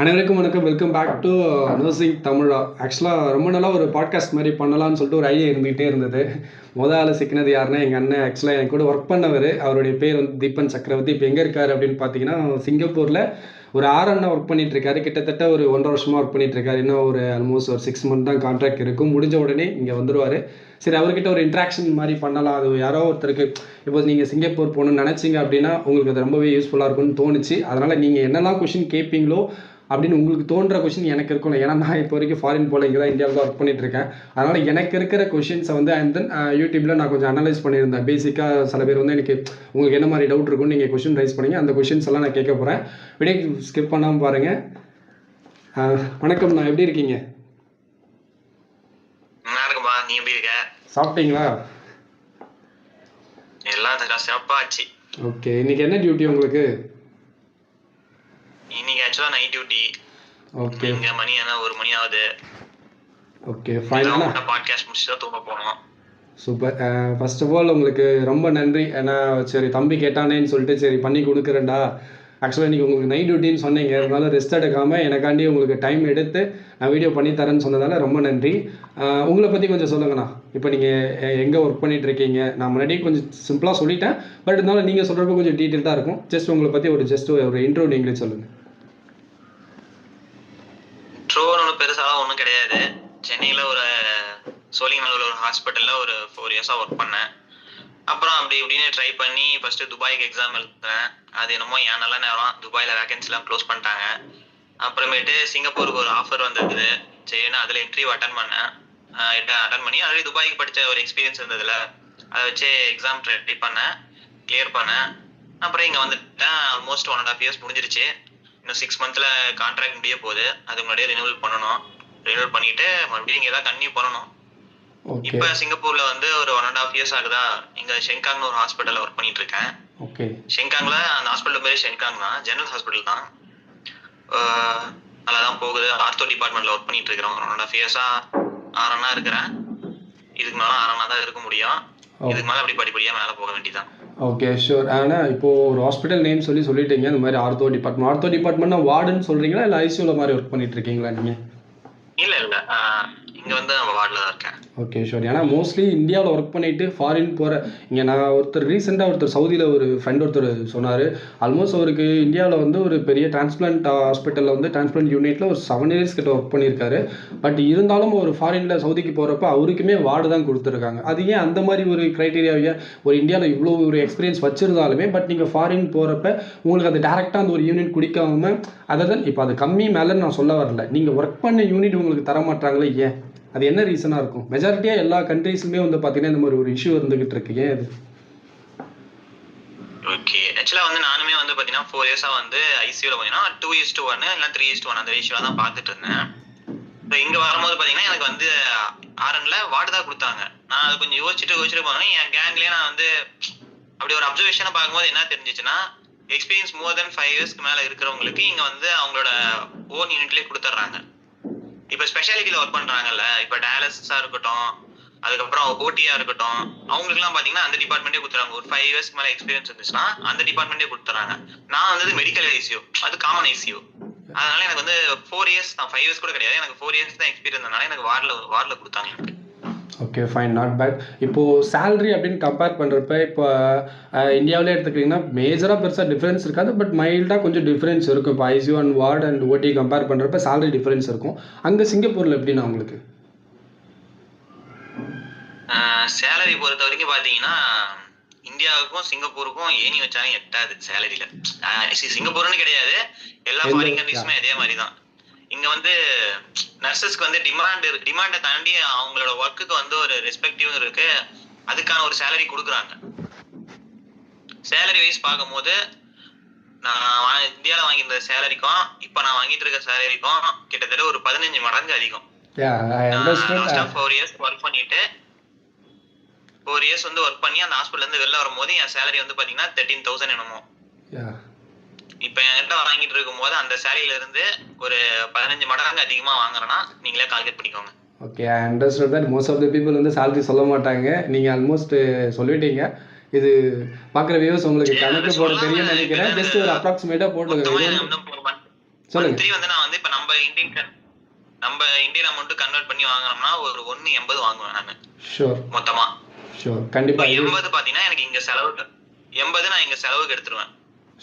அனைவருக்கும் வணக்கம். Welcome back to nursing தமிழா. ஆக்சுவலாக ரொம்ப நாளாக ஒரு பாட்காஸ்ட் மாதிரி பண்ணலாம்னு சொல்லிட்டு ஒரு ஐடியா இருந்துகிட்டே இருந்தது. ஆள் சிக்கினது யாருன்னா எங்கள் அண்ணன். ஆக்சுவலாக எனக்கு கூட ஒர்க் பண்ணவர், அவருடைய பேர் வந்து தீபன் சக்கரவர்த்தி. இப்போ எங்கே இருக்கார் அப்படின்னு பார்த்தீங்கன்னா, சிங்கப்பூரில் ஒரு 6 அண்ணா ஒர்க் பண்ணிட்டு இருக்காரு. கிட்டத்தட்ட ஒரு 1.5 வருஷமாக ஒர்க் பண்ணிட்டு இருக்காரு. இன்னும் ஒரு ஆல்மோஸ்ட் ஒரு 6 மந்த் தான் கான்ட்ராக்ட் இருக்கும். முடிஞ்ச உடனே இங்கே வந்துடுவார். சரி, அவர்கிட்ட ஒரு இன்ட்ராக்ஷன் மாதிரி பண்ணலாம். அது யாரோ ஒருத்தருக்கு இப்போ நீங்கள் சிங்கப்பூர் போகணுன்னு நினச்சிங்க அப்படின்னா உங்களுக்கு அது ரொம்பவே யூஸ்ஃபுல்லாக இருக்கும்னு தோணுச்சு. அதனால் நீங்கள் என்னெல்லாம் கொஷின் கேட்பீங்களோ அப்படின்னு உங்களுக்கு தோன்ற கொஷின் எனக்கு இருக்கணும். ஏன்னா நான் இப்போ வரைக்கும் ஃபாரின் போல, இங்கே தான் இந்தியாவில் தான் ஒர்க் பண்ணிட்டு இருக்கேன். அதனால் எனக்கு இருக்கிற கொஷின்ஸை வந்து அண்ட் தென் யூடியூப்பில் நான் கொஞ்சம் அனலைஸ் பண்ணியிருந்தேன். பேசிக்காக சில பேர் வந்து எனக்கு உங்களுக்கு என்ன மாதிரி டவுட் இருக்குன்னு நீங்கள் கொஷின் ரைஸ் பண்ணீங்க. அந்த கொஷின்ஸ் எல்லாம் நான் கேட்க போகிறேன். வீடியோ ஸ்கிப் பண்ணாமல் பாருங்கள். வணக்கம், நான் எப்படி இருக்கீங்க? நீ எப்படி இருக்க? சாப்பிட்டீங்களா? எல்லாம் சிறப்பாச்சு. ஓகே, இன்னைக்கு என்ன டியூட்டி உங்களுக்கு? இன்னைக்கு ஆக்சுவலா நைட் டியூட்டி. ஓகே, இங்க மணி என்ன 1 மணி ஆகுது. ஓகே, ஃபைனலா பாட்காஸ்ட் முடிச்சு தான் தூங்க போனோம். சூப்பர். ஃபர்ஸ்ட் ஆஃப் ஆல் உங்களுக்கு ரொம்ப நன்றி. ஏன்னா சரி தம்பி கேட்டானேன்னு சொல்லிட்டு சரி பண்ணி கொடுக்குறேன்டா. ஆக்சுவலாக இன்றைக்கி உங்களுக்கு நைட் டியூட்டின்னு சொன்னீங்க, இருந்தாலும் ரெஸ்ட் எடுக்காமல் எனக்காண்டி உங்களுக்கு டைம் எடுத்து நான் வீடியோ பண்ணித்தரேன்னு சொன்னதால் ரொம்ப நன்றி. உங்களை பற்றி கொஞ்சம் சொல்லுங்கண்ணா. இப்போ நீங்கள் எங்கே ஒர்க் பண்ணிகிட்டு இருக்கீங்க? நான் முன்னாடி கொஞ்சம் சிம்பிளாக சொல்லிட்டேன், பட் இருந்தாலும் நீங்கள் சொல்கிறப்ப கொஞ்சம் டீட்டெயில்டாக இருக்கும். ஜஸ்ட் உங்களை பற்றி ஒரு இன்ட்ரோ நீங்களே சொல்லுங்கள். இன்ட்ரோன்னு ஒன்றும் பெருசாக ஒன்றும் கிடையாது. சென்னையில் ஒரு சோழிங்கநல்லூர் ஒரு ஹாஸ்பிட்டலில் ஒரு 4 இயர்ஸாக ஒர்க் பண்ணேன். அப்புறம் அப்படி இப்படின்னு ட்ரை பண்ணி ஃபஸ்ட்டு துபாய்க்கு எக்ஸாம் எழுதுனேன். அது என்னமோ ஏன் நல்ல நேரம், துபாயில் வேகன்சிலாம் க்ளோஸ் பண்ணிட்டாங்க. அப்புறமேட்டு சிங்கப்பூருக்கு ஒரு ஆஃபர் வந்தது. சரின்னு அதில் இன்டர்வியூ அட்டன் பண்ணி ஆல்ரெடி துபாய்க்கு படித்த ஒரு எக்ஸ்பீரியன்ஸ் இருந்ததில்ல, அதை வச்சு எக்ஸாம் ட்ரை பண்ணேன், கிளியர் பண்ணேன். அப்புறம் இங்கே வந்துட்டேன். ஆல்மோஸ்ட் 1.5 இயர்ஸ் முடிஞ்சிருச்சு. இன்னும் 6 மந்த்தில் கான்ட்ராக்ட் முடிய போகுது. அதுக்கு முன்னாடியே ரினியூவல் பண்ணணும். ரினியூவல் பண்ணிவிட்டு மறுபடியும் இங்கே தான் கன்டினியூ பண்ணணும். இப்போ சிங்கப்பூர்ல வந்து ஒரு 1.5 இயர்ஸ் ஆகுதா. இங்க ஷெங்காங்னு ஒரு ஹாஸ்பிட்டல்ல ஒர்க் பண்ணிட்டு இருக்கேன். ஓகே, ஷெங்காங்ல அந்த ஹாஸ்பிட்டல் பேரு ஷெங்காங் தான், ஜெனரல் ஹாஸ்பிட்டல் தான். நல்லா தான் போகுது. ஆர்த்தோ டிபார்ட்மெண்ட்ல ஒர்க் பண்ணிட்டு இருக்கிறோம். 1.5 இயர்ஸா ஆரண்ணா இருக்கிறேன். இதுக்கு மேல ஆரண்ணா தான் இருக்க முடியும். இதுக்கு மேல அப்படி படிப்படியா மேல போக வேண்டியதான். Okay, sure. ஆனால் இப்போது ஒரு ஹாஸ்பிட்டல் நேம் சொல்லிட்டீங்க, இந்த மாதிரி ஆர்த்தோ டிபார்ட்மெண்ட்னா வார்டுன்னு சொல்கிறீங்களா இல்லை ஐசியூவில் மாதிரி ஒர்க் பண்ணிட்டு இருக்கீங்களா நீங்கள்? இல்லை இங்கே வந்து நம்ம வார்டில் தான் இருக்கேன். Okay, sure. ஏன்னா மோஸ்ட்லி இந்தியாவில் ஒர்க் பண்ணிவிட்டு ஃபாரின் போகிற இங்கே நான் ரீசெண்டாக சவுதியில் ஒரு ஃப்ரெண்ட் சொன்னார். ஆல்மோஸ்ட் அவருக்கு இந்தியாவில் வந்து ஒரு பெரிய டிரான்ஸ்பிளான்ட் ஹாஸ்பிட்டலில் வந்து டிரான்ஸ்பிளான்ட் யூனிட்டில் ஒரு 7 இயர்ஸ் கிட்ட ஒர்க் பண்ணியிருக்காரு. பட் இருந்தாலும் ஒரு ஃபாரினில் சவுதிக்கு போகிறப்ப அவருக்குமே வார்டு தான் கொடுத்துருக்காங்க. அது ஏன் அந்த மாதிரி ஒரு க்ரைட்டீரியாவை ஒரு இந்தியாவில் இவ்வளோ ஒரு எக்ஸ்பீரியன்ஸ் வச்சுருந்தாலுமே பட் நீங்கள் ஃபாரின் போகிறப்ப உங்களுக்கு அது டேரெக்டாக அந்த ஒரு யூனிட் குடிக்காம அதை தான் இப்போ அது கம்மி மேலேன்னு நான் சொல்ல வரல, நீங்கள் ஒர்க் பண்ண யூனிட் உங்களுக்கு தர மாட்டாங்களே, ஏன்? அது என்ன ரீசனாக இருக்கும்? மெஜாரிட்டியாக எல்லா கண்ட்ரீஸ்லுமே வந்து பார்த்தீங்கன்னா இந்த மாதிரி ஒரு இஷ்யூ இருந்துகிட்டு இருக்கு. ஏன் அது? ஓகே, ஆக்சுவலாக வந்து நானுமே வந்து பார்த்தீங்கன்னா 4 இயர்ஸாக வந்து ஐசியூவில் பார்த்தீங்கன்னா 2:1 இல்லை 3:1 அந்த ரேஷியோவில் தான் பார்த்துட்டு இருந்தேன். இப்போ இங்கே வரும்போது பார்த்தீங்கன்னா எனக்கு வந்து ஆர்என்ல வார்டு தான் கொடுத்தாங்க. நான் அதை கொஞ்சம் யோசிச்சுட்டு போனேன். என் கேங்லேயே நான் வந்து அப்படி ஒரு அப்சர்வேஷனை பார்க்கும்போது என்ன தெரிஞ்சிச்சுன்னா, எக்ஸ்பீரியன்ஸ் மோர் தென் 5 இயர்ஸ்க்கு மேலே இருக்கிறவங்களுக்கு இங்கே வந்து அவங்களோட ஓன் யூனிட்லேயே கொடுத்துட்றாங்க. இப்போ ஸ்பெஷாலிட்டியில் ஒர்க் பண்ணுறாங்கல்ல, இப்போ டயாலிசிஸாக இருக்கட்டும், அதுக்கப்புறம் ஓடியா இருக்கட்டும், அவங்களுக்குலாம் பார்த்தீங்கன்னா அந்த டிபார்ட்மெண்ட்டே கொடுத்துறாங்க. ஒரு 5 இயர்ஸ்க்கு மேலே எக்ஸ்பீரியன்ஸ் இருந்துச்சுன்னா அந்த டிபார்ட்மெண்ட்டே கொடுத்துறாங்க. நான் வந்து மெடிக்கல் ஐசியூ, அது காமன் ஐசியூ. அதனால எனக்கு வந்து 4 இயர்ஸ் தான், 5 இயர்ஸ் கூட கிடையாது, எனக்கு 4 இயர்ஸ் தான் எக்ஸ்பீரியன்ஸ்னால எனக்கு வார்டில் கொடுத்தாங்க எனக்கு. Okay, fine, not bad. இப்போது சேலரி அப்படின்னு கம்பேர் பண்ணுறப்ப இப்போ இந்தியாவிலே எடுத்துக்கிட்டிங்கன்னா மேஜராக பெருசாக டிஃப்ரென்ஸ் இருக்காது, பட் மைல்டாக கொஞ்சம் டிஃப்ரென்ஸ் இருக்கும். இப்போ ஐசியூ அண்ட் வார்டு அண்ட் ஓடி கம்பேர் பண்ணுறப்ப சேலரி டிஃப்ரென்ஸ் இருக்கும். அங்கே சிங்கப்பூரில் எப்படின்னா உங்களுக்கு சேலரி பொறுத்த வரைக்கும் பார்த்தீங்கன்னா இந்தியாவுக்கும் சிங்கப்பூருக்கும் ஏணி வச்சாலும் எட்டாது சேலரியில். சிங்கப்பூர்னு கிடையாது, எல்லா ஃபாரின் கண்ட்ரீஸுமே அதே மாதிரி தான். இங்கே வந்து நர்சஸ்க்கு வந்து டிமாண்டை தாண்டி அவங்களோட ஒர்க்குக்கு வந்து ஒரு ரெஸ்பெக்டிவும் இருக்கு. அதுக்கான ஒரு சேலரி கொடுக்குறாங்க. சேலரி வைஸ் பார்க்கும்போது நான் இந்தியாவில் வாங்கியிருந்த சேலரிக்கும் இப்போ நான் வாங்கிட்டு இருக்க சேலரிக்கும் கிட்டத்தட்ட ஒரு 15 மடங்கு அதிகம். 4 இயர்ஸ் ஒர்க் பண்ணிட்டு 4 இயர்ஸ் வந்து ஒர்க் பண்ணி அந்த ஹாஸ்பிட்டல்லேருந்து வெளில வரும்போது என் சேலரி வந்து பார்த்தீங்கன்னா 13,000 என்னமோ. இப்போ என்கிட்ட வாங்கிட்டு இருக்கும் போது அந்த சேலரியில இருந்து ஒரு 15 மடங்கு அதிகமா வாங்குறேன்னா நீங்களே கால்குலேட் பண்ணிக்கோங்க. Okay, I understand that. Most of the people வந்து சேலரி சொல்ல மாட்டாங்க. நீங்கள் ஆல்மோஸ்ட் சொல்லிட்டீங்க. இது பார்க்குற வியூஸ் உங்களுக்கு கணக்கு போட தெரியும்னு நினைக்கிறேன். ஜஸ்ட் ஒரு அப்ராக்சிமேட்டாக போட்டுங்க. சொல்லுங்க. மந்த்லி வந்து நான் வந்து இப்ப நம்ம இந்தியன் அமௌண்ட் கன்வெர்ட் பண்ணி வாங்குனோம்னா ஒரு 1.80 வாங்குவேன் நான் ஷூர் மொத்தமா. ஷூர் கண்டிப்பா இது 80 பாத்தீங்கன்னா எனக்கு இங்க செலவுக்கு 80 நான் இங்க செலவுக்கு எடுத்துருவேன்.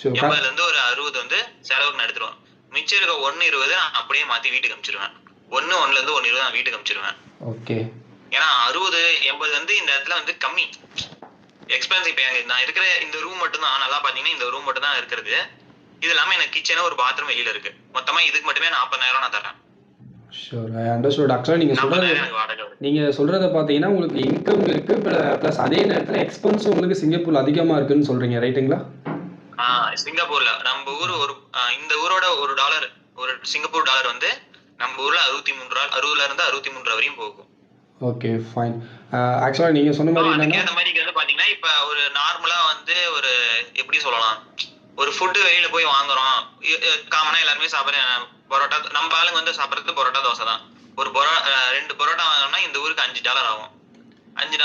ஷூர் 80ல இருந்து ஒரு 60 வந்து செலவுக்கு நான் எடுத்துருவேன். மிச்சம் இருக்க 1.20 நான் அப்படியே மாத்தி வீட்டுக்கு அனுப்பிச்சிருவேன். 1ல இருந்து 1.20 நான் வீட்டுக்கு அனுப்பிச்சிருவேன். ஓகே. ஏன்னா 60 80 வந்து இந்த இடத்துல வந்து கம்மி எக்ஸ்பென்சிவ். இப்ப நான் இருக்கிற இந்த ரூம் மட்டும் தான் நல்லா பாத்தீங்கன்னா இந்த ரூம் மட்டும் தான் இருக்கிறது. இது இல்லாம எனக்கு கிச்சன் ஒரு பாத்ரூம் வெளியில இருக்கு. மொத்தமா இதுக்கு மட்டுமே 40,000 நான் தரேன். Sure I understood. ஆக்சுவலாக நீங்கள் சொல்கிறத பார்த்தீங்கன்னா உங்களுக்கு இன்கம் இருக்குது ப்ளஸ் அதே நேரத்தில் எக்ஸ்பென்ஸும் உங்களுக்கு சிங்கப்பூரில் அதிகமாக இருக்குன்னு சொல்கிறீங்க ரைட்டுங்களா? சிங்கப்பூர்ல நம்ம ஊர் இந்த ஊரோட $1 ஒரு சிங்கப்பூர் டாலர் வந்து நம்ம ஊர்ல 60 இருந்து 63 வரையும் போகும். Okay fine. ஆக்சுவலாக நீங்கள் சொன்ன மாதிரி அந்த மாதிரி வந்து பாத்தீங்கன்னா இப்ப ஒரு நார்மலா வந்து ஒரு எப்படி சொல்லலாம், ஒரு ஃபுட்டு வெளியில போய் வாங்குறோம். காமனா எல்லாருமே சாப்பிடுற பரோட்டா, நம்ம ஆளுங்க வந்து சாப்பிடுறது பரோட்டா தோசை தான். ஒரு 2 பரோட்டா வாங்கினோம்னா இந்த ஊருக்கு $5 ஆகும். $5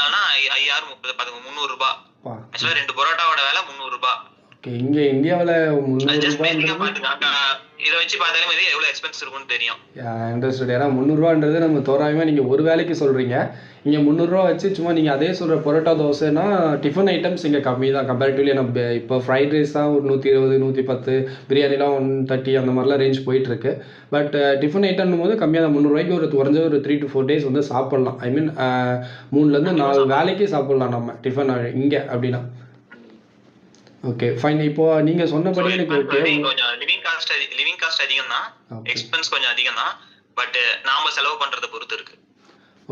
5 6 30 300 ஆக்சுவலா 2 பரோட்டாவோட விலை $300. ஓகே. இங்கே இந்தியாவில் இதை வச்சு பார்த்தாலே எவ்வளவு எக்ஸ்பென்ஸ் இருக்கும்னு தெரியும். அண்டர்ஸ்டுட். ஏன்னா $300 நம்ம தோராயமாக நீங்கள் ஒரு வேலைக்கு சொல்கிறீங்க. இங்கே $300 வச்சு சும்மா நீங்கள் அதே சொல்கிற பரோட்டா தோசைனா டிஃபன் ஐட்டம்ஸ் இங்கே கம்மி தான் கம்பேரிட்டிவ்லி. நம்ம இப்போ ஃப்ரைட் ரைஸ் தான் ஒரு 120 110, பிரியாணிலாம் 130 அந்த மாதிரிலாம் ரேஞ்ச் போயிட்டுருக்கு. பட் டிஃபன் ஐட்டம்னும் போது கம்மியாக தான் $300 ஒரு குறைஞ்ச ஒரு 3 to 4 days வந்து சாப்பிட்லாம். ஐ மீன் 3லேருந்து 4 வேலைக்கு சாப்பிட்லாம் நம்ம டிஃபன் இங்கே அப்படின்னா. Okay fine. இப்போ நீங்க சொன்னபடி எனக்கு ஓகே. கொஞ்சம் லிவிங் காஸ்ட் அதிகம் தான், எக்ஸ்பென்ஸ் கொஞ்சம் அதிகம் தான். பட் நாம செலவு பண்றத பொறுத்து இருக்கு.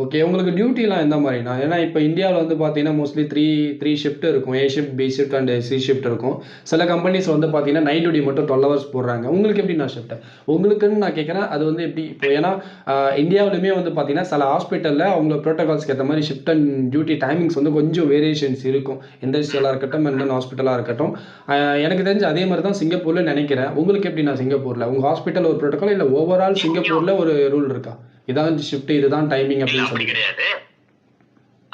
ஓகே. உங்களுக்கு டியூட்டிலாம் எந்த மாதிரிண்ணா? ஏன்னா இப்போ இந்தியாவில் வந்து பார்த்தீங்கன்னா மோஸ்ட்லி த்ரீ ஷிஃப்ட் இருக்கும். A shift, B shift and C shift இருக்கும். சில கம்பெனிஸ் வந்து பார்த்தீங்கன்னா நைட் டியூட்டி மட்டும் 12 hours போடுறாங்க. உங்களுக்கு எப்படிண்ணா ஷிஃப்ட்? உங்களுக்குன்னு நான் கேட்குறேன். அது வந்து எப்படி இப்போ ஏன்னா இந்தியாவிலுமே வந்து பார்த்தீங்கன்னா சில ஹாஸ்பிட்டலில் அவங்க ப்ரோட்டோகால்ஸ்க்கு ஏற்ற மாதிரி ஷிஃப்ட் அண்ட் டியூட்டி டைமிங்ஸ் வந்து கொஞ்சம் வேரியேஷன்ஸ் இருக்கும். இண்டஸ்ட்ரியலாக இருக்கட்டும், எந்த ஹாஸ்பிட்டலாக இருக்கட்டும். எனக்கு தெரிஞ்சு அதே மாதிரி தான் சிங்கப்பூரில் நினைக்கிறேன். உங்களுக்கு எப்படிண்ணா சிங்கப்பூரில்? உங்கள் ஹாஸ்பிட்டல் ஒரு ப்ரோட்டோகால் இல்லை ஓவரால் சிங்கப்பூரில் ஒரு ரூல் இருக்கா? இதான் ஷிஃப்ட், இதுதான் டைமிங் அப்படின்னு சொல்லி?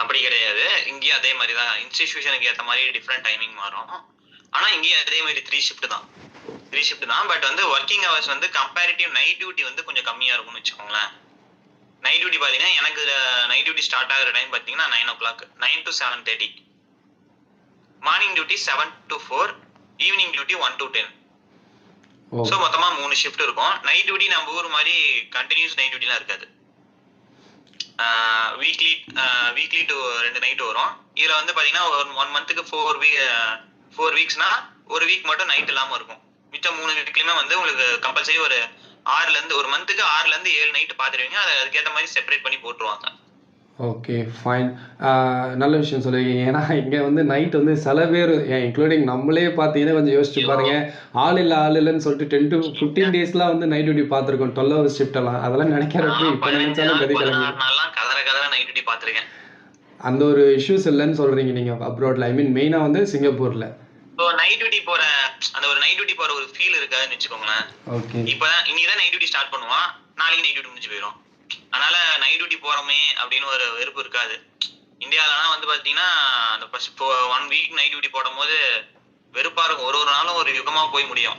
அப்படி கிடையாது. இங்கேயும் அதே மாதிரி தான். இன்ஸ்டிடியூஷனுக்கு ஏற்ற மாதிரி டிஃப்ரெண்ட் டைமிங் மாறும். ஆனா இங்கேயும் அதே மாதிரி 3 ஷிஃப்ட் தான். பட் வந்து ஒர்க்கிங் ஹவர்ஸ் வந்து கம்பேரிட்டிவ் நைட் டியூட்டி வந்து கொஞ்சம் கம்மியா இருக்கும்னு வச்சுக்கோங்களேன். நைட் டியூட்டி பாத்தீங்கன்னா எனக்கு நைட் டியூட்டி ஸ்டார்ட் ஆகிற டைம் பாத்தீங்கன்னா 9 o'clock, 9 to 7:30. Morning duty 7 to 4, evening duty 1 to 10. So மொத்தமா 3 ஷிஃப்ட் இருக்கும். நைட் டியூட்டி நம்ம ஊர் மாதிரி கண்டினியூஸ் நைட் டியூட்டிலாம் இருக்காது. வீக்லி டு 2 நைட் வரும். இதுல வந்து பாத்தீங்கன்னா 1 மந்த்துக்கு 4 வீக்ஸ்னா ஒரு வீக் மட்டும் நைட் இல்லாம இருக்கும். மிச்சம் 3 வீக்லயுமே வந்து உங்களுக்கு கம்பல்சரி ஒரு 6ல இருந்து ஒரு மந்த்துக்கு 6ல இருந்து 7 நைட் பாத்துருவீங்க. அதுக்கேற்ற மாதிரி செப்பரேட் பண்ணி போட்டுருவாங்க. Okay fine. நல்ல விஷயம் சொல்லியிருக்கீங்க. ஏன்னா இங்கே வந்து நைட் வந்து சில பேர் இன்க்ளூடிங் நம்மளே பார்த்தீங்கன்னா கொஞ்சம் யோசிச்சு பாருங்க. ஆள் இல்லைன்னு சொல்லிட்டு 10 to 15 டேஸ்லாம் வந்து நைட் டியூட்டி பார்த்துருக்கோம். 12 hours ஷிஃப்ட் எல்லாம். அதெல்லாம் நினைக்கிறப்ப இப்போ நினைச்சாலும் கதை கிளம்பி நைட் டியூட்டி பார்த்துருக்கேன். அந்த ஒரு இஷ்யூஸ் இல்லைன்னு சொல்றீங்க நீங்க அப்ராட்ல. ஐ மீன் மெயினா வந்து சிங்கப்பூர்ல. ஸோ நைட் டியூட்டி போற அந்த ஒரு நைட் டியூட்டி போற ஒரு ஃபீல் இருக்காதுன்னு வச்சுக்கோங்களேன். ஓகே. இப்பதான் இன்னைக்கு நைட் டியூட்டி ஸ்டார்ட் பண்ணுவான், நாளைக்கு நைட் டியூட்டி முடிஞ்சு போயிடும். அதனால நைட் டியூட்டி போறோமே அப்படின்னு ஒரு வெறுப்பு இருக்காது. இந்தியாவிலலாம் வந்து பாத்தீங்கன்னா அந்த ஃபர்ஸ்ட் 1 வீக் நைட் டியூட்டி போடும் போது வெறுப்பா இருக்கும். ஒரு நாளும் ஒரு யுகமா போய் முடியும்.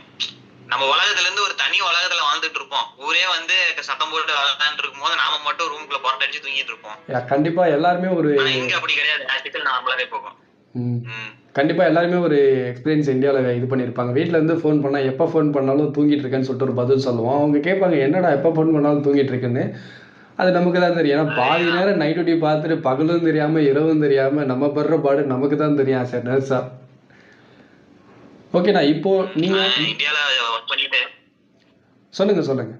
நம்ம உலகத்துல இருந்து ஒரு தனி உலகத்துல வாழ்ந்துட்டு இருப்போம். ஊரே வந்து சத்தம் போட்டு விளையாண்டு இருக்கும் போது நாம மட்டும் ரூம்குள்ள புரட்ட அடிச்சு தூங்கிட்டு இருப்போம். கண்டிப்பா எல்லாருமே ஒரு இங்க அப்படி கிடையாது. ஆக்சுவலி நார்மலாவே போகும். கண்டிப்பா எல்லாருமே ஒரு எக்ஸ்பீரியன்ஸ் இந்தியாவில் இது பண்ணியிருப்பாங்க. வீட்டில் இருந்து ஃபோன் பண்ணால் எப்போ ஃபோன் பண்ணாலும் தூங்கிட்டு இருக்கேன்னு சொல்லிட்டு ஒரு பதில் சொல்லுவோம். அவங்க கேட்பாங்க என்னடா எப்போ ஃபோன் பண்ணாலும் தூங்கிட்டு இருக்குன்னு. அது நமக்கு தான் தெரியும். ஏன்னா பாதி நேரம் நைட் டியூட்டி பார்த்துட்டு பகலும் தெரியாமல் இரவும் தெரியாமல் நம்ம படுற பாடு நமக்கு தான் தெரியும் சார் நர்ஸா. ஓகேண்ணா. இப்போ நீங்கள் இந்தியாவில் ஒர்க் பண்ணிட்டு சொல்லுங்க.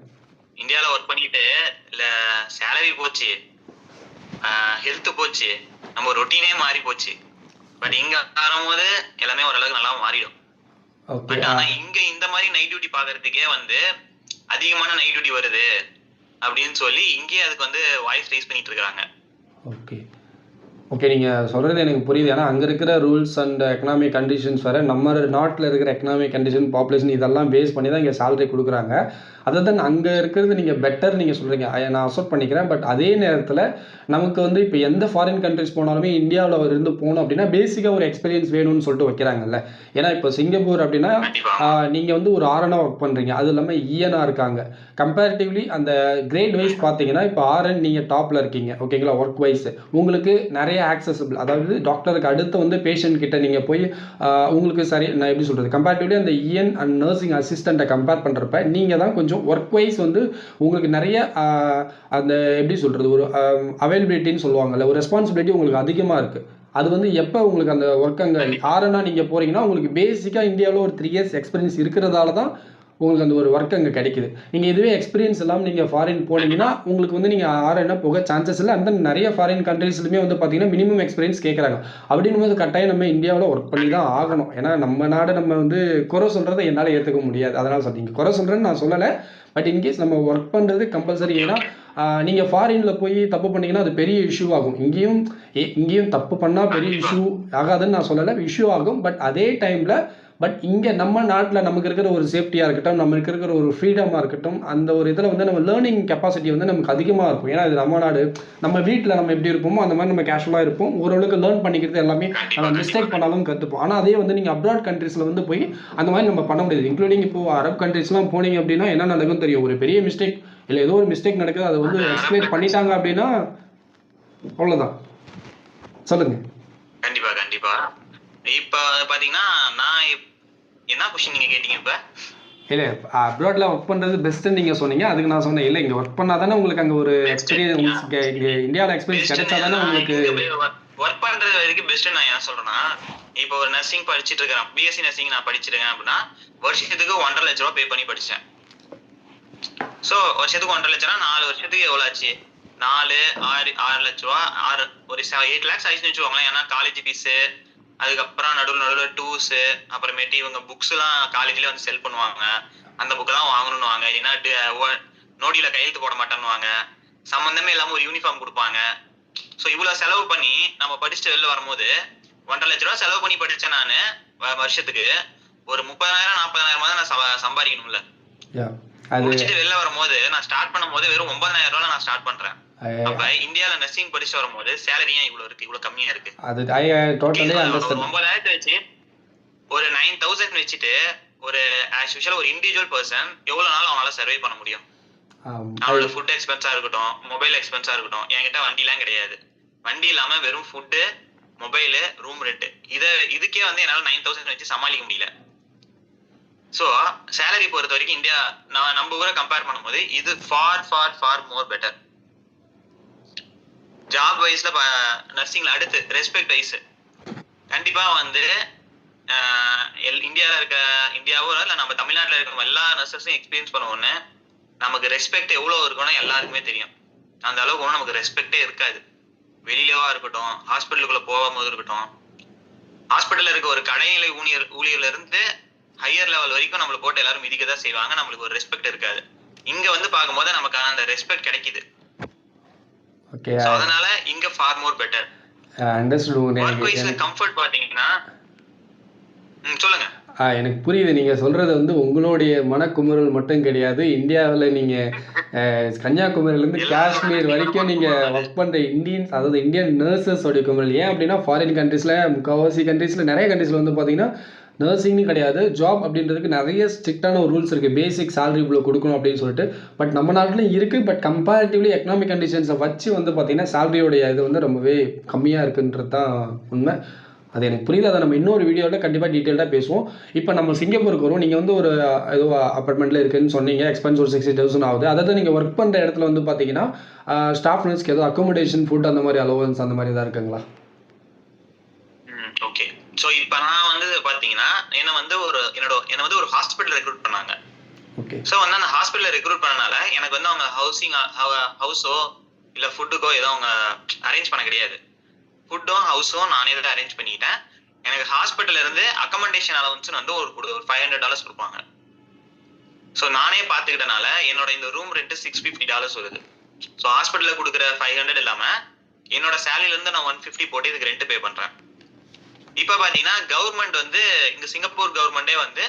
இந்தியாவில் ஒர்க் பண்ணிட்டு இல்லை சேலரி போச்சு, ஹெல்த் போச்சு, நம்ம ரொட்டீனே மாறி போச்சு. பட் இங்க வரும்போது எல்லாமே ஓரளவுக்கு நல்லா மாறிடும். பட் ஆனா இங்க இந்த மாதிரி நைட் டியூட்டி பாக்குறதுக்கே வந்து அதிகமான நைட் டியூட்டி வருது அப்படின்னு சொல்லி இங்கே அதுக்கு வந்து வாய்ஸ் ரைஸ் பண்ணிட்டு இருக்காங்க. ஓகே. ஓகே. நீங்க சொல்றது எனக்கு புரியுது. ஏன்னா, அங்க இருக்கிற ரூல்ஸ் அண்ட் எக்கனாமிக் கண்டிஷன்ஸ் வேற, நம்ம நாட்ல இருக்கிற எக்கனாமிக் கண்டிஷன், பாப்புலேஷன் இதெல்லாம் பேஸ் பண்ணி தான் இங்க சேலரி குடுக்குறாங்க. அதர் தென் அங்க இருக்கிறது நீங்க பெட்டர் நீங்க சொல்றீங்க. நான் அக்செப்ட் பண்ணிக்கிறேன். பட் அதே நேரத்தில நமக்கு வந்து இப்ப எந்த ஃபாரின் கண்ட்ரீஸ் போனாலுமே இந்தியாவுல இருந்து போனோம் அப்படின்னா, பேசிக்கா ஒரு எக்ஸ்பீரியன்ஸ் வேணும்னு சொல்லிட்டு வைக்கிறாங்கல்ல. ஏன்னா, இப்போ சிங்கப்பூர் அப்படின்னா, கண்டிப்பா. நீங்க வந்து ஒரு ஆர்என்னா ஒர்க் பண்றீங்க. அதுவும் இல்லாம இஎன்ஆ இருக்காங்க. கம்பேரிட்டிவ்லி அந்த கிரேட் வைஸ் பார்த்தீங்கன்னா, இப்போ ஆர்என் நீங்க டாப்ல இருக்கீங்க. ஓகேங்களா? Work wise. உங்களுக்கு நெறைய ஆக்சஸபிள். அதாவது டாக்டருக்கு அடுத்து வந்து பேஷண்ட் கிட்ட நீங்க போய் உங்களுக்கு சரி நான் எப்படி சொல்றது? கம்பேரிட்டிவ்லி அந்த இஎன் அண்ட் நர்சிங் அசிஸ்டண்ட்ட கம்பேர் பண்றப்ப, நீங்க தான் கொஞ்சம் ஒர்க் வைஸ் வந்து உங்களுக்கு நெறைய அந்த எப்படி சொல்றது? ஒரு அவைலபிலிட்டின்னு சொல்லுவாங்கல்ல. ஒரு ரெஸ்பான்சிபிலிட்டி உங்களுக்கு அதிகமா இருக்கு. அது வந்து எப்ப உங்களுக்கு அந்த ஒர்க் அங்க ஆர்என்னா நீங்க போறீங்கன்னா, உங்களுக்கு பேசிக்கா இந்தியாவுல ஒரு 3 இயர்ஸ் எக்ஸ்பீரியன்ஸ் இருக்கிறதால தான் உங்களுக்கு அந்த ஒரு ஒர்க் அங்க கிடைக்குது. நீங்க இதுவே எக்ஸ்பீரியன்ஸ் இல்லாம நீங்க ஃபாரின் போனீங்கன்னா, உங்களுக்கு வந்து நீங்க ஆர்என்னா போக சான்சஸ் இல்ல. அண்ட் தென் நெறைய ஃபாரின் கண்ட்ரீஸ்லயுமே வந்து பார்த்தீங்கன்னா, மினிமம் எக்ஸ்பீரியன்ஸ் கேட்கறாங்க. அப்படின்னும்போது கட்டாயம் நம்ம இந்தியாவுல ஒர்க் பண்ணி தான் ஆகணும். ஏன்னா, நம்ம நாடு நம்ம வந்து குறை சொல்றத என்னால ஏத்துக்க முடியாது. அதனால சொல்றேன். குறை சொல்றேன்னு நான் சொல்லல. பட் இன்கேஸ் நம்ம ஒர்க் பண்றது கம்பல்சரி. ஏன்னா, நீங்க ஃபாரின்ல போய் தப்பு பண்ணீங்கன்னா, அது பெரிய இஷ்யூ ஆகும். இங்கேயும் தப்பு பண்ணா பெரிய இஷ்யூ ஆகாதுன்னு நான் சொல்லல. இஷ்யூ ஆகும். பட் அதே டைம்ல இங்க நம்ம நாட்டுல நமக்கு இருக்கிற ஒரு சேஃப்டியா இருக்கட்டும், நமக்கு இருக்கிற ஒரு ஃப்ரீடமா இருக்கட்டும், அந்த ஒரு இதுல வந்து நம்ம லேர்னிங் கெப்பாசிட்டி வந்து நமக்கு அதிகமா இருக்கும். ஏன்னா, இது நம்ம நாடு. நம்ம வீட்ல நம்ம எப்படி இருப்போமோ, அந்த மாரி நம்ம கேஷுவலா இருப்போம். ஓரளவுக்கு லேர்ன் பண்ணிக்கிறது எல்லாமே நம்ம மிஸ்டேக் பண்ணாலும் கத்துப்போம். ஆனா, அதே வந்து நீங்க அப்ராட் கண்ட்ரீஸ்ல வந்து போய் அந்த மாரி நம்ம பண்ண முடியாது. இன்க்ளூடிங் இப்போ அரப் கண்ட்ரீஸ்லாம் போனீங்க அப்படின்னா, என்ன நடக்கும்னு தெரியும். ஒரு பெரிய மிஸ்டேக் இல்ல ஏதோ ஒரு மிஸ்டேக் நடக்குது. அத வந்து எக்ஸ்பிளைன் பண்ணிட்டாங்க அப்படின்னா, அவ்வளோதான். சொல்லுங்க. கண்டிப்பா, கண்டிப்பா. இப்ப பாத்தீங்கன்னா, என்ன கொஸ்டின் நீங்க கேட்டீங்க இப்ப? இல்ல அப்ராட்ல ஒர்க் பண்றது பெஸ்ட்ன்னு நீங்க சொன்னீங்க. அதுக்கு நான் சொன்னேன், இல்ல இங்க ஒர்க் பண்ணா தானே உங்களுக்கு அங்க ஒரு எக்ஸ்பீரியன்ஸ் இங்க இந்தியால எக்ஸ்பீரியன்ஸ் கிடைச்சா தானே உங்களுக்கு ஒர்க் பண்றது வரைக்கும் பெஸ்ட் நான் ஏன் சொல்றேன்னா, இப்போ ஒரு நர்சிங் படிச்சிட்டு இருக்கேன். பிஎஸ்சி நர்சிங் நான் படிச்சிருக்கேன் அப்படின்னா, வருஷத்துக்கு 1.5 லட்ச ரூபா பே பண்ணி படிச்சேன். சோ வருஷத்துக்கு 1.5 லட்சம்னா 4 வருஷத்துக்கு எவ்வளவு ஆச்சு? 4 6 லட்ச ரூபா, ஒரு 8 lakhs ஆயிடுச்சுன்னு வச்சுக்கோங்களேன். ஏன்னா காலேஜ் ஃபீஸ், அதுக்கப்புறம் நடுவில் டூர்ஸ், அப்புறமேட்டு இவங்க புக்ஸ் எல்லாம் காலேஜ்ல வந்து செல் பண்ணுவாங்க. அந்த புக் எல்லாம் வாங்கணும்னு வாங்க. ஏன்னா நோடியில கையெழுத்து போட மாட்டேன்னு சம்பந்தமே இல்லாம ஒரு யூனிஃபார்ம் கொடுப்பாங்க. சோ இவ்வளவு செலவு பண்ணி நம்ம படிச்சுட்டு வெளில வரும்போது 1.5 லட்ச ரூபா செலவு பண்ணி படிச்சேன் நானு. வருஷத்துக்கு ஒரு 30,000 40,000 தான் நான் சம்பாதிக்கணும்ல. முடிச்சுட்டு வெளில வரும்போது நான் ஸ்டார்ட் பண்ணும்போது வெறும் 9,000 ரூபாய் நான் ஸ்டார்ட் பண்றேன். அப்ப இந்தியால நர்சிங் படிச்சு வரும்போது சேலரி ஏன் இவ்வளவு இருக்கு, இவ்வளவு கம்மியா இருக்கு? அது ஐ டோட்டலி அண்டர்ஸ்டாண்ட். 9,000 வச்சு ஒரு 9,000 வச்சுட்டு ஒரு ஆஸ் யூஷுவல் ஒரு இண்டிவிஜுவல் பர்சன் எவ்வளவு நாள் அவனால சர்வை பண்ண முடியும்? அவனோட ஃபுட் எக்ஸ்பென்ஸா இருக்கட்டும், மொபைல் எக்ஸ்பென்ஸா இருக்கட்டும். என்கிட்ட வண்டி எல்லாம் கிடையாது. வண்டி இல்லாம வெறும் ஃபுட்டு, மொபைல், ரூம் ரெண்ட், இதுக்கே வந்து என்னால 9,000 வச்சு சமாளிக்க முடியல. சோ சேலரி பொறுத்த வரைக்கும் இந்தியா நம்ம ஊரை கம்பேர் பண்ணும்போது இது ஃபார் மோர் பெட்டர். ஜாப் வைஸ்ல நர்சிங்ல அடுத்து ரெஸ்பெக்ட் வைஸ் கண்டிப்பா வந்து இந்தியாவோ இல்ல நம்ம தமிழ்நாட்டுல இருக்க எல்லா நர்சஸையும் எக்ஸ்பீரியன்ஸ் பண்ணுவோன்னு நமக்கு ரெஸ்பெக்ட் எவ்வளவு இருக்கும்னு எல்லாருக்குமே தெரியும். அந்த அளவுக்கு ஒன்றும் நமக்கு ரெஸ்பெக்டே இருக்காது. வெளியிலவா இருக்கட்டும், ஹாஸ்பிட்டலுக்குள்ள போகும்போது இருக்கட்டும், ஹாஸ்பிட்டல்ல இருக்க ஒரு கடைநிலை ஊழியர்ல இருந்து ஹையர் லெவல் வரைக்கும் நம்மளை போட்டு எல்லாரும் மிதிக்கதான் செய்வாங்க. நம்மளுக்கு ஒரு ரெஸ்பெக்ட் இருக்காது. இங்க வந்து பார்க்கும்போது நமக்கு அந்த ரெஸ்பெக்ட் கிடைக்குது. அதனால இங்க ஃபார் மோர் பெட்டர். ஒர்க் வைஸ்ல கம்ஃபர்ட் பாத்தீங்கன்னா சொல்லுங்க. எனக்கு புரியுது. நீங்கள் சொல்கிறது வந்து உங்களுடைய மனக்குமுறல் மட்டும் கிடையாது. இந்தியாவில் நீங்கள் கன்னியாகுமரியிலேருந்து காஷ்மீர் வரைக்கும் நீங்கள் ஒர்க் பண்ணுற இந்தியன்ஸ், அதாவது இந்தியன் நர்சஸோடைய குமுறல். ஏன் அப்படின்னா ஃபாரின் கண்ட்ரீஸில், முக்கால்வாசி கண்ட்ரீஸில், நிறைய கண்ட்ரீஸில் வந்து பார்த்தீங்கன்னா நர்சிங்னு கிடையாது, ஜாப் அப்படின்றதுக்கு நிறைய ஸ்ட்ரிக்டான ஒரு ரூல்ஸ் இருக்குது. பேசிக் சேலரி இவ்வளோ கொடுக்கணும் அப்படின்னு சொல்லிட்டு. பட் நம்ம நாட்டிலும் இருக்குது. பட் கம்பேரிட்டிவ்லி எக்கனாமிக் கண்டிஷன்ஸை வச்சு வந்து பார்த்தீங்கன்னா சேலரியோடைய இது வந்து ரொம்பவே கம்மியாக இருக்குன்றது தான் உண்மை. அது எனக்கு புரியுது. அதை நம்ம இன்னொரு வீடியோவில் கண்டிப்பாக டீட்டெயில்டாக பேசுவோம். இப்போ நம்ம சிங்கப்பூருக்கு வரும். நீங்கள் வந்து ஒரு ஏதோ அப்பார்ட்மெண்ட்டில் இருக்குதுன்னு சொன்னீங்க. எக்ஸ்பென்ஸ் ஒரு 60,000 ஆகுது. அதாவது நீங்கள் ஒர்க் பண்ணுற இடத்துல வந்து பார்த்தீங்கன்னா ஸ்டாஃப் நர்ஸ்க்கு ஏதோ அக்கோமடேஷன், ஃபுட் அந்த மாதிரி அலோவன்ஸ் அந்த மாதிரி தான் இருக்குங்களா? ஓகே. ஸோ இப்போ நான் வந்து பார்த்தீங்கன்னா என்னை வந்து ஒரு ஹாஸ்பிட்டல் ரெக்ரூட் பண்ணாங்க. ஓகே. ஸோ வந்து அந்த ஹாஸ்பிட்டல் ரெக்ரூட் பண்ணனால எனக்கு வந்து அவங்க ஹவுஸோ இல்லை ஃபுட்டுக்கோ ஏதோ அவங்க அரேஞ்ச் பண்ண கிடையாது. ஃபுட்டும் ஹவுஸும் நானே தான் அரேஞ்ச் பண்ணிக்கிட்டேன். எனக்கு ஹாஸ்பிட்டல்ல இருந்து அக்கமண்டேஷன் அலவன்ஸ் வந்து ஒரு $500 கொடுப்பாங்க. ஸோ நானே பார்த்துக்கிட்டனால என்னோட இந்த ரூம் ரெண்ட் $650 வருது. ஸோ ஹாஸ்பிட்டல்ல கொடுக்குற 500 இல்லாம என்னோட சேலரில இருந்து நான் 150 போட்டு இதுக்கு ரெண்ட் பே பண்றேன். இப்ப பாத்தீங்கன்னா கவர்மெண்ட் வந்து இங்க சிங்கப்பூர் கவர்மெண்டே வந்து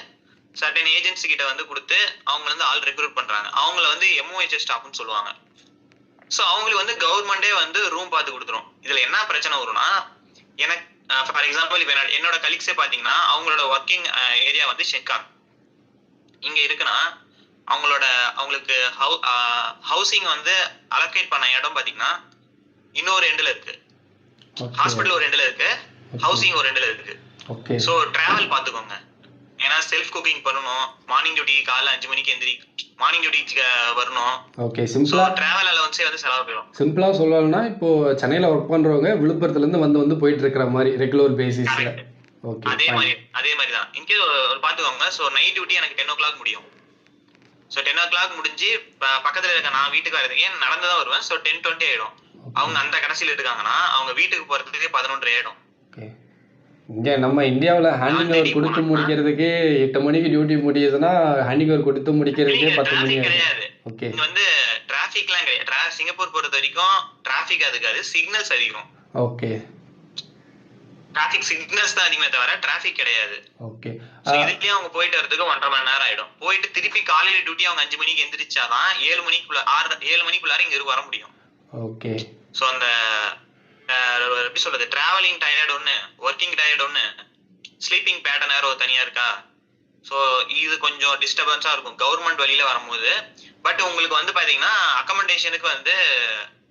சர்டன் ஏஜென்சி கிட்ட வந்து கொடுத்து அவங்க வந்து ஆள் ரெக்ரூட் பண்றாங்க. அவங்கள வந்து MOH ஸ்டாஃப்னு சொல்லுவாங்க. சோ அவங்களுக்கு வந்து கவர்மெண்டே வந்து ரூம் பார்த்து கொடுத்துரும். இதுல என்ன பிரச்சனை வரும்னா, எனக்கு ஃபார் எக்ஸாம்பிள் இப்ப என்னோட கலீக்ஸே பாத்தீங்கன்னா அவங்களோட ஒர்க்கிங் ஏரியா வந்து ஷெங்காங் இங்க இருக்குன்னா, அவங்களுக்கு ஹவுசிங் வந்து அலோகேட் பண்ண இடம் பாத்தீங்கன்னா இன்னொரு எண்ட்ல இருக்கு. ஹாஸ்பிடல் ஒரு எண்ட்ல இருக்கு, ஹவுசிங் ஒரு எண்ட்ல இருக்கு. சோ டிராவல் பாத்துக்கோங்க. ஏன்னா செல்ஃப் குக்கிங் பண்ணணும், மார்னிங் டியூட்டி காலைல 5 மணிக்கு எந்திரி, மார்னிங் டியூட்டி வரணும். ஓகே, சிம்பிளா டிராவல் அலவன்ஸே வந்து செலவு போயிடும். சிம்பிளா சொல்லணும்னா இப்போ சென்னையில ஒர்க் பண்றவங்க விழுப்புரத்துல இருந்து வந்து போயிட்டு இருக்கிற மாதிரி ரெகுலர் பேசிஸ்ல. ஓகே, அதே மாதிரி தான் இங்கே ஒரு பாத்துக்கோங்க. சோ நைட் டியூட்டி எனக்கு 10 o'clock முடியும். சோ 10 o'clock முடிஞ்சு பக்கத்துல இருக்க நான் வீட்டுக்கு வரதுக்கு ஏன் நடந்துதான் வருவேன். சோ 10:20 ஆயிடும். அவங்க அந்த கடைசியில இருக்காங்கன்னா அவங்க வீட்டுக்கு போறதுக்கு 11:30 ஆயிடும். இங்கே நம்ம இந்தியாவில் ஹேண்டிங் ஓவர் கொடுத்து முடிக்கிறதுக்கு 8 மணிக்கு டியூட்டி முடியுதுன்னா ஹேண்டிங் ஓவர் கொடுத்து முடிக்கிறதுக்கே 10 மணி கிடையாது. ஓகே, இங்க வந்து டிராஃபிக்லாம் கிடையாது. சிங்கப்பூர் பொறுத்த வரைக்கும் டிராஃபிக் அதுக்காது, சிக்னல்ஸ் அதிகம். ஓகே, டிராஃபிக் சிக்னல்ஸ் தான் அதிகமே தவிர டிராஃபிக் கிடையாது. ஓகே, இதுலயே அவங்க போயிட்டு வரதுக்கு 1.5 மணி நேரம் ஆயிடும். போயிட்டு திருப்பி காலையில டியூட்டி அவங்க 5 மணிக்கு எந்திரிச்சாதான் 7 மணிக்குள்ளார இங்க வர முடியும். ஓகே, சோ அந்த எப்படி சொல்றது, டிராவலிங் டயர்ட் ஒண்ணு, ஒர்க்கிங் டயர்ட் ஒண்ணு, ஸ்லீப்பிங் பேட்டர்ன் வேற தனியா இருக்கா. சோ இது கொஞ்சம் டிஸ்டர்பன்ஸா இருக்கும் கவர்மெண்ட் வழியில வரும்போது. பட் உங்களுக்கு வந்து பாத்தீங்கன்னா அக்கமடேஷனுக்கு வந்து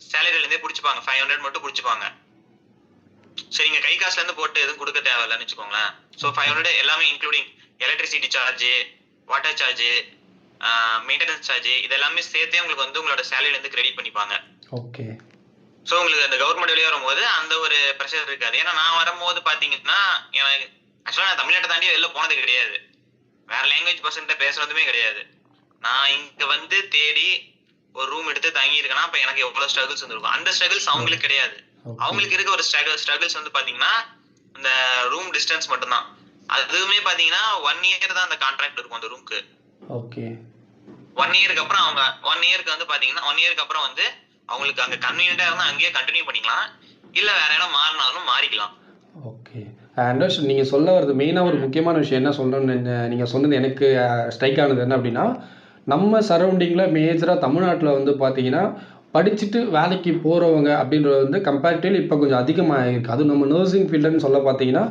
சேலரில இருந்தே புடிச்சுப்பாங்க, 500 மட்டும் புடிச்சுப்பாங்க. சரிங்க, கை காசுல இருந்து போட்டு எதுவும் கொடுக்க தேவையில்லைன்னு வச்சுக்கோங்களேன். சோ 500 எல்லாமே including electricity charge, water charge, maintenance charge, இதெல்லாமே சேர்த்தே உங்களுக்கு வந்து உங்களோட சேலரில இருந்து கிரெடிட் பண்ணிப்பாங்க. ஓகே, சோ உங்களுக்கு அந்த கவர்மெண்ட் வெளியே வரும்போது அந்த ஒரு ப்ரெஷர் இருக்காது. ஏன்னா நான் வரும்போது பாத்தீங்கன்னா எனக்கு ஆக்சுவலா நான் தமிழ்நாட்டை தாண்டி வெளில போனது கிடையாது, வேற லாங்குவேஜ் பர்சன்ட்ட பேசுறதுமே கிடையாது. நான் இங்க வந்து தேடி ஒரு ரூம் எடுத்து தங்கி இருக்கேன்னா அப்ப எனக்கு எவ்வளவு ஸ்ட்ரகிள்ஸ் வந்துருக்கும். அந்த ஸ்ட்ரகிள்ஸ் அவங்களுக்கு கிடையாது. அவங்களுக்கு இருக்க ஒரு ஸ்ட்ரகிள்ஸ் வந்து பாத்தீங்கன்னா இந்த ரூம் டிஸ்டன்ஸ் மட்டும்தான். அதுவுமே பாத்தீங்கன்னா 1 year தான் அந்த கான்ட்ராக்ட் இருக்கும் அந்த ரூம்க்கு. ஓகே, 1 yearக்கு அப்புறம் அவங்க 1 yearக்கு வந்து பாத்தீங்கன்னா 1 yearக்கு அப்புறம் வந்து அவங்களுக்கு அங்க கன்வீனியன்ட்டா இருந்தா அங்கேயே கண்டினியூ பண்ணிக்கலாம், இல்ல வேற இடம் மாறினாலும் மாறிக்கலாம். Okay, understand. நீங்கள் சொல்ல வரது மெயினாக ஒரு முக்கியமான விஷயம் என்ன சொல்கிறேன்னு நீங்கள் சொன்னது எனக்கு ஸ்ட்ரைக் ஆனது என்ன அப்படின்னா, நம்ம சரௌண்டிங்கில் மேஜராக தமிழ்நாட்டில் வந்து பார்த்தீங்கன்னா படிச்சுட்டு வேலைக்கு போகிறவங்க அப்படின்றது வந்து கம்பேரிட்டிவ்லி இப்போ கொஞ்சம் அதிகமாக இருக்குது. அதுவும் நம்ம நர்சிங் ஃபீல்டுன்னு சொல்ல பார்த்தீங்கன்னா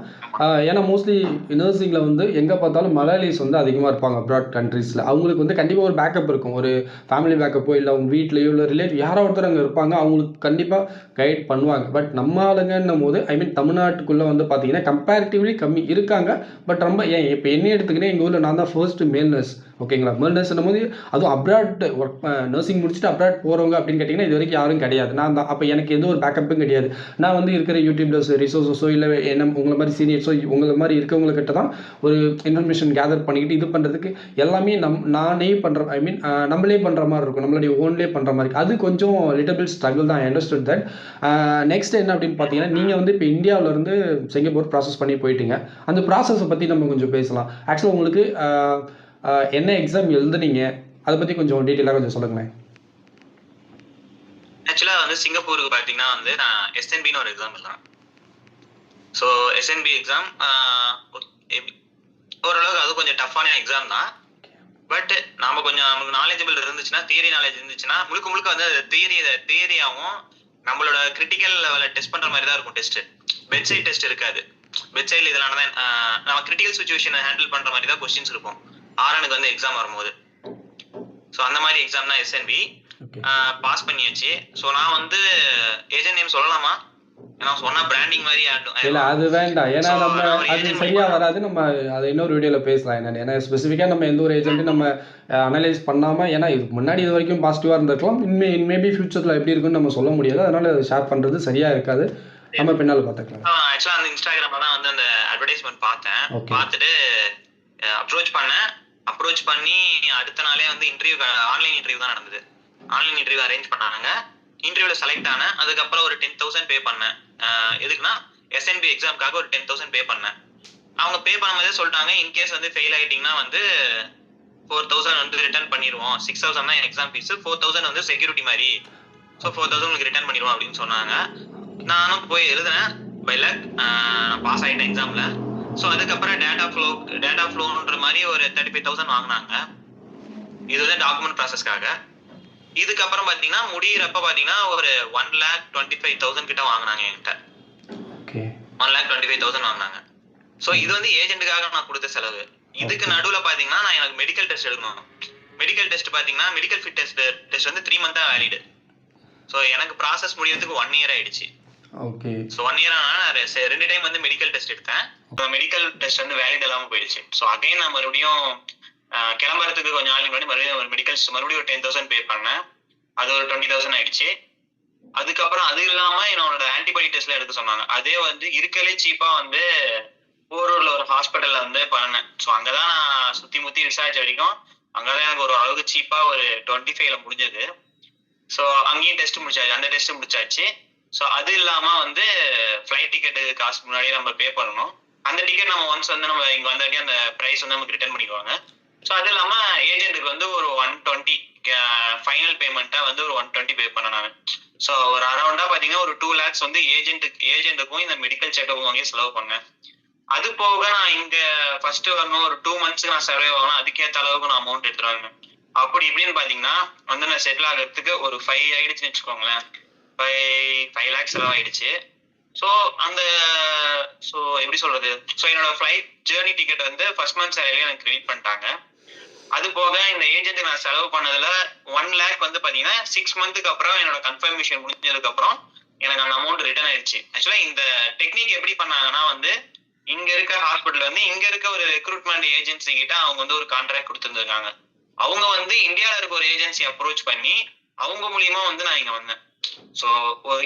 ஏன்னா மோஸ்ட்லி நர்சிங்கில் வந்து எங்கே பார்த்தாலும் மலையாளிஸ் வந்து அதிகமாக இருப்பாங்க அப்ராட் கண்ட்ரீஸில். அவங்களுக்கு வந்து கண்டிப்பாக ஒரு பேக்கப் இருக்கும், ஒரு ஃபேமிலி பேக்கப்போ இல்லை அவங்க வீட்லேயோ இல்லை ரிலேட்டிவ் யாரோ ஒருத்தர் அங்கே இருப்பாங்க, அவங்களுக்கு கண்டிப்பாக கைட் பண்ணுவாங்க. பட் நம்ம ஆளுங்கன்னும் போது தமிழ்நாட்டுக்குள்ளே வந்து பார்த்தீங்கன்னா கம்பேரிட்டிவ்லி கம்மி இருக்காங்க. பட் ரொம்ப இப்போ என்ன எடுத்துக்கினே எங்கள் ஊரில் நான் தான் ஃபர்ஸ்ட் மேல் நர்ஸ். ஓகேங்களா, மேல் நர்ஸ்னும் போது அதுவும் அப்ராட் ஒர்க் நர்சிங் முடிச்சுட்டு அப்ராட் போகிறவங்க அப்படின்னு கேட்டிங்கன்னா இது வரைக்கும் யாரும் கிடையாது. நான் தான் அப்போ எனக்கு எந்த ஒரு பேக்கப்பும் கிடையாது. நான் வந்து இருக்கிற யூடியூப்லஸ் ரிசோர்ஸஸோ இல்லை என்ன உங்களை மாதிரி சீனியர்ஸோ உங்களை மாதிரி இருக்கவங்கக்கிட்ட தான் ஒரு இன்ஃபர்மேஷன் கேதர் பண்ணிக்கிட்டு இது பண்ணுறதுக்கு எல்லாமே நானே பண்ணுற நம்மளே பண்ணுற மாதிரி இருக்கும், நம்மளுடைய ஓன்லேயே பண்ணுற மாதிரி. அது கொஞ்சம் லிட்டில் பிட் ஸ்ட்ரகிள் தான். I understood that. நெக்ஸ்ட் என்ன அப்படின்னு பார்த்தீங்கன்னா, நீங்கள் வந்து இப்போ இந்தியாவிலேருந்து சிங்கப்பூர் ப்ராசஸ் பண்ணி போயிட்டீங்க. அந்த ப்ராசஸை பற்றி நம்ம கொஞ்சம் பேசலாம். ஆக்சுவலாக உங்களுக்கு என்ன எக்ஸாம் எழுதுனீங்க அதை பற்றி கொஞ்சம் டீட்டெயிலாக கொஞ்சம் சொல்லுங்களேன். ஆக்சுவலாக வந்து சிங்கப்பூருக்கு பார்த்தீங்கன்னா வந்து நான் SNBன்னு ஒரு எக்ஸாம் எழுதுறேன். ஸோ SNB எக்ஸாம் ஓரளவுக்கு அது கொஞ்சம் டஃப்பான எக்ஸாம் தான். பட் நாம கொஞ்சம் நமக்கு நாலேஜபிள் இருந்துச்சுன்னா, தியரி நாலேஜ் இருந்துச்சுன்னா, முழுக்க வந்து தியரியாவும் நம்மளோட கிரிட்டிக்கல் லெவலை டெஸ்ட் பண்ற மாதிரி தான் இருக்கும். டெஸ்ட் பெட் சைட் டெஸ்ட் இருக்காது. பெட் சைடில் இதனால தான் நம்ம கிரிட்டிக்கல் சுச்சுவேஷனை ஹேண்டில் பண்ற மாதிரி தான் கொஸ்டின்ஸ் இருக்கும் ஆரனுக்கு வந்து எக்ஸாம் வரும்போது. ஸோ அந்த மாதிரி எக்ஸாம் தான் SNB. பாஸ் பண்ணியாச்சு. ஸோ நான் வந்து ஏஜென்ட் நேம் சொல்லலாமா? நான் சொன்னா பிராண்டிங் மாதிரி ஆடும். இல்லை அது வேண்டாம், ஏன்னா நம்ம அது சரியாக வராது. நம்ம அதை இன்னொரு வீடியோவில் பேசலாம் என்னென்னு. ஏன்னா ஸ்பெசிஃபிக்காக நம்ம எந்த ஒரு ஏஜென்ட்டும் நம்ம அனலைஸ் பண்ணாமல், ஏன்னா இதுக்கு முன்னாடி இது வரைக்கும் பாசிட்டிவாக இருந்திருக்கலாம், மேபி ஃபியூச்சரில் எப்படி இருக்குன்னு நம்ம சொல்ல முடியாது. அதனால அதை ஷேர் பண்ணுறது சரியாக இருக்காது. நம்ம பின்னால் பார்த்துக்கலாம். ஆக்சுவலாக அந்த இன்ஸ்டாகிராமில் தான் வந்து அந்த அட்வர்டைஸ்மெண்ட் பார்த்தேன். பார்த்துட்டு அப்ரோச் பண்ணி அடுத்த நாளே வந்து இன்டர்வியூ, ஆன்லைன் இன்டர்வியூ தான் நடந்தது. ஆன்லைன் இன்டர்வியூ அரேஞ்ச் பண்ணாங்க. இன்டர்வியூல செலக்ட் ஆனேன். அதுக்கப்புறம் ஒரு 10,000 பே பண்ணேன். எதுக்குன்னா SNB எக்ஸாமுக்காக ஒரு 10,000 பே பண்ணேன். அவங்க பே பண்ணும்போதே சொல்லிட்டாங்க, இன்கேஸ் வந்து ஃபெயில் ஆகிட்டிங்கன்னா வந்து 4,000 வந்து ரிட்டர்ன் பண்ணிடுவோம். 6,000 தான் எக்ஸாம் ஃபீஸ், 4,000 வந்து செக்யூரிட்டி மாதிரி. ஸோ 4,000 உங்களுக்கு ரிட்டர்ன் பண்ணிடுவோம் அப்படின்னு சொன்னாங்க. நானும் போய் எழுதுனேன். பை லக் நான் பாஸ் ஆயிட்டேன் எக்ஸாம்ல. ஸோ அதுக்கப்புறம் டேட்டா ஃப்ளோன்ற மாதிரி ஒரு 35,000 வாங்கினாங்க. இது வந்து டாக்குமெண்ட் ப்ராசஸ்க்காக. இதுக்கப்புறம் பாத்தீங்கன்னா முடியிறப்ப பாத்தீங்கன்னா ஒரு 1,25,000 கிட்ட வாங்கினாங்க என்கிட்ட. 1,25,000 வாங்கினாங்க. ஸோ இது வந்து ஏஜென்ட்டுக்காக நான் கொடுத்த செலவு. இதுக்கு நடுவுல பாத்தீங்கன்னா நான் எனக்கு மெடிக்கல் டெஸ்ட் எடுக்கணும். மெடிக்கல் டெஸ்ட் பாத்தீங்கன்னா மெடிக்கல் ஃபிட் டெஸ்ட் வந்து 3 மந்த் தான் வேலிட். ஸோ எனக்கு ப்ராசஸ் முடியறதுக்கு 1 இயர் ஆயிடுச்சு. ஓகே. ஸோ 1 இயர் ஆனால் நான் 2 டைம் வந்து மெடிக்கல் டெஸ்ட் எடுத்தேன். மெடிக்கல் டெஸ்ட் வந்து வேலிட் இல்லாமல் போயிடுச்சு. ஸோ அகைன் நான் மறுபடியும் கிளம்புறதுக்கு கொஞ்சம் நாளைக்கு முன்னாடி மறுபடியும் மெடிக்கல் மறுபடியும் ஒரு 10,000 பே பண்ணேன். அது ஒரு 20,000 ஆயிடுச்சு. அதுக்கப்புறம் அது இல்லாம என்னோட ஆன்டிபாடி டெஸ்ட்ல எடுக்க சொன்னாங்க. அதே வந்து இருக்கலே சீப்பா வந்து போரூர்ல ஒரு ஹாஸ்பிட்டல்ல வந்து பண்ணேன். ஸோ அங்கதான் நான் சுத்தி முத்தி விசாரிச்ச வரைக்கும் அங்கதான் எனக்கு ஒரு அளவுக்கு சீப்பா ஒரு 25ல முடிஞ்சது. ஸோ அங்கேயும் டெஸ்ட் முடிச்சாச்சு, அந்த டெஸ்ட் முடிச்சாச்சு. ஸோ அது இல்லாம வந்து ஃபிளைட் டிக்கெட்டுக்கு காசு முன்னாடியே நம்ம பே பண்ணணும். அந்த டிக்கெட் நம்ம ஒன்ஸ் வந்து நம்ம இங்க வந்தாட்டி அந்த பிரைஸ் வந்து நமக்கு ரிட்டர்ன் பண்ணிக்குவாங்க. ஸோ அது இல்லாம ஏஜென்ட்டுக்கு வந்து ஒரு 120 ஃபைனல் பேமெண்ட்டா வந்து ஒரு 120 பே பண்ணேன் நான். ஸோ ஒரு அரௌண்டா பாத்தீங்கன்னா ஒரு 2 lakhs வந்து ஏஜென்ட்டுக்கும் இந்த மெடிக்கல் செக்கப் வாங்கி செலவு பண்ணேன். அது போக நான் இங்க ஃபர்ஸ்ட் வரணும் ஒரு 2 months நான் சர்வே ஆகணும், அதுக்கேற்ற அளவுக்கு நான் அமௌண்ட் எடுத்துருவாங்க. அப்படி இப்படின்னு பாத்தீங்கன்னா வந்து நான் செட்டில் ஆகிறதுக்கு ஒரு 5 ஆயிடுச்சுன்னு வச்சுக்கோங்களேன். 5 lakhs செலவாயிடுச்சு. ஸோ அந்த ஸோ எப்படி சொல்றது, ஸோ என்னோட ஃபிளைட் ஜேர்னி டிக்கெட் வந்து ஃபர்ஸ்ட் மந்த் சேலரியில எனக்கு கிரெடிட் பண்ணிட்டாங்க. அது போக இந்த ஏஜென்ட்டுக்கு நான் செலவு பண்ணதுல 1 lakh வந்து பாத்தீங்கன்னா 6 monthsக்கு அப்புறம் என்னோட கன்ஃபர்மேஷன் முடிஞ்சதுக்கு அப்புறம் எனக்கு அந்த அமௌண்ட் ரிட்டர்ன் ஆயிடுச்சு. ஆக்சுவலா இந்த டெக்னிக் எப்படி பண்ணாங்கன்னா வந்து இங்க இருக்க ஹாஸ்பிட்டல் வந்து இங்க இருக்க ஒரு ரெக்ரூட்மெண்ட் ஏஜென்சி கிட்ட அவங்க வந்து ஒரு கான்ட்ராக்ட் கொடுத்துருந்துருக்காங்க. அவங்க வந்து இந்தியாவில இருக்க ஒரு ஏஜென்சி அப்ரோச் பண்ணி அவங்க மூலியமா வந்து நான் இங்க வந்தேன். ஸோ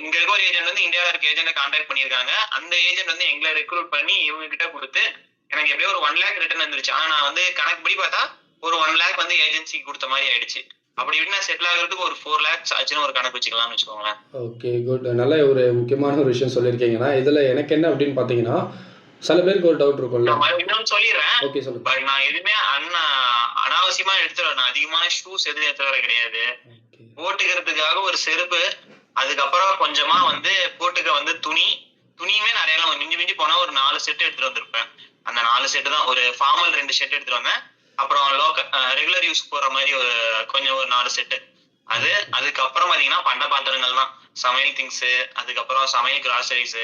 இங்க இருக்க ஒரு ஏஜென்ட் வந்து இந்தியாவில இருக்க ஏஜென்ட்டை கான்டாக்ட் பண்ணியிருக்காங்க. அந்த ஏஜென்ட் வந்து எங்களை ரெக்ரூட் பண்ணி இவங்க கிட்ட கொடுத்து எனக்கு எப்படியோ ஒரு 1 lakh ரிட்டர்ன் வந்துருச்சு. ஆனா நான் வந்து கணக்கு படி பார்த்தா ஒரு 1 lakh வந்து ஏஜென்சிக்கு கொடுத்த மாதிரி ஆயிடுச்சு. அப்படி இப்படி நான் செட்டில் ஆகிறதுக்கு ஒரு 4 lakhs ஆச்சுன்னு ஒரு கணக்கு வச்சுக்கலாம்னு வச்சுக்கோங்களேன். Okay, good. நல்ல ஒரு முக்கியமான ஒரு விஷயம் சொல்லியிருக்கீங்கன்னா இதுல எனக்கு என்ன அப்படின்னு பார்த்தீங்கன்னா சில பேருக்கு ஒரு டவுட் இருக்கும்ல. இன்னொன்னு சொல்லிடுறேன். ஓகே, சொல்லுங்க. பட் நான் எதுவுமே அனாவசியமா எடுத்துட்டு நான் அதிகமான ஷூஸ் எதுவும் எடுத்து வர கிடையாது. போட்டுக்கிறதுக்காக ஒரு செருப்பு, அதுக்கப்புறம் கொஞ்சமா வந்து போட்டுக்க வந்து துணியுமே நிறைய மிஞ்சி போனா ஒரு 4 செட் எடுத்துட்டு வந்திருப்பேன். அந்த 4 செட்டு தான். ஒரு ஃபார்மல் 2 செட் எடுத்துட்டு வந்தேன். அப்புறம் ரெகுலர் யூஸ் போற மாதிரி ஒரு கொஞ்சம் ஒரு 4 செட்டு. அதுக்கப்புறம் பாத்தீங்கன்னா பண்ட பாத்திரங்கள் தான், சமையல் திங்ஸ், அதுக்கப்புறம் சமையல் கிராசரிஸ்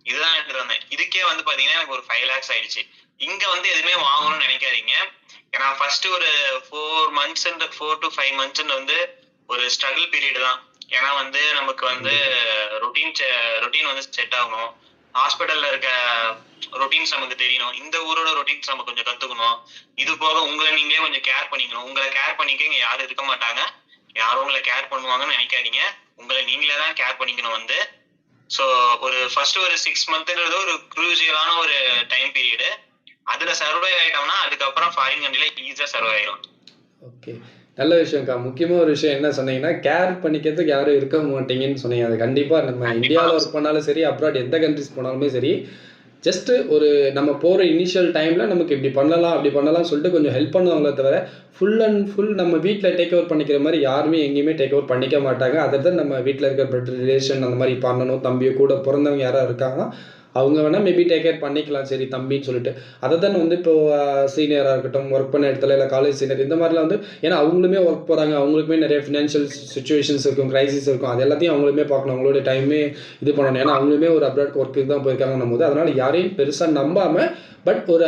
இதுதான் எடுத்துட்டு வந்தேன். இதுக்கே வந்து பாத்தீங்கன்னா எனக்கு ஒரு 5 lakhs ஆயிடுச்சு. இங்க வந்து எதுவுமே வாங்கணும்னு நினைக்காதீங்க. ஏன்னா ஃபர்ஸ்ட் ஒரு 4 to 5 months வந்து ஒரு ஸ்ட்ரகிள் பீரியட் தான். ஏன்னா வந்து நமக்கு வந்து ரொட்டீன் வந்து செட் ஆகணும். ஹாஸ்பிட்டல்ல இருக்க ரொட்டீன்ஸ் நமக்கு தெரியணும். இந்த ஊரோட ரொட்டீன்ஸ் நம்ம கொஞ்சம் கத்துக்கணும். இது போக உங்களை நீங்களே கொஞ்சம் கேர் பண்ணிக்கணும். உங்களை கேர் பண்ணிக்க இங்க யாரும் இருக்க மாட்டாங்க. யாரும் உங்களை கேர் பண்ணுவாங்கன்னு நினைக்காதீங்க. உங்களை நீங்களே தான் கேர் பண்ணிக்கணும் வந்து. ஸோ ஒரு ஃபர்ஸ்ட் ஒரு 6 monthsன்றது ஒரு க்ரூசியலான ஒரு டைம் பீரியடு. அதுல சர்வைவ் ஆயிட்டோம்னா அதுக்கப்புறம் ஃபாரின் கண்ட்ரில ஈஸியா சர்வைவ் ஆயிடும். ஓகே, நல்ல விஷயம்க்கா. முக்கியமாக ஒரு விஷயம் என்ன சொன்னீங்கன்னா கேர் பண்ணிக்கிறதுக்கு யாரும் இருக்க மாட்டீங்கன்னு சொன்னீங்க. அது கண்டிப்பாக நம்ம இந்தியாவில் ஒர்க் பண்ணாலும் சரி, அப்ராட் எந்த கண்ட்ரிஸ் போனாலுமே சரி, ஜஸ்ட்டு ஒரு நம்ம போகிற இனிஷியல் டைமில் நமக்கு இப்படி பண்ணலாம் அப்படி பண்ணலாம்னு சொல்லிட்டு கொஞ்சம் ஹெல்ப் பண்ணுவாங்களே தவிர ஃபுல் அண்ட் ஃபுல் நம்ம வீட்டில் டேக் ஓவர் பண்ணிக்கிற மாதிரி யாருமே எங்கேயுமே டேக் ஓவர் பண்ணிக்க மாட்டாங்க. அதை தான் நம்ம வீட்டில் இருக்கிற பெட் ரிலேஷன் அந்த மாதிரி பண்ணணும், தம்பியோ கூட பிறந்தவங்க யாராவது இருக்காங்கன்னா அவங்க வேணால் மேபி டேக் கேர் பண்ணிக்கலாம், சரி தம்பின்னு சொல்லிட்டு. அதை தான் வந்து இப்போது சீனியராக இருக்கட்டும், ஒர்க் பண்ண இடத்துல இல்லை காலேஜ் சீனியர் இந்த மாதிரிலாம் வந்து, ஏன்னா அவங்களுமே ஒர்க் போகிறாங்க, அவங்களுக்குமே நிறைய ஃபினான்ஷியல் சுச்சுவேஷன்ஸ் இருக்கும், கிரைசிஸ் இருக்கும். அது எல்லாத்தையும் அவங்களுமே பார்க்கணும், அவங்களோட டைமே இது பண்ணணும். ஏன்னா அவங்களுமே ஒரு அப்ராட் ஒர்க்குக்கு தான் போயிருக்காங்கன்னும் போது அதனால் யாரையும் பெருசாக நம்பாமல் பட் ஒரு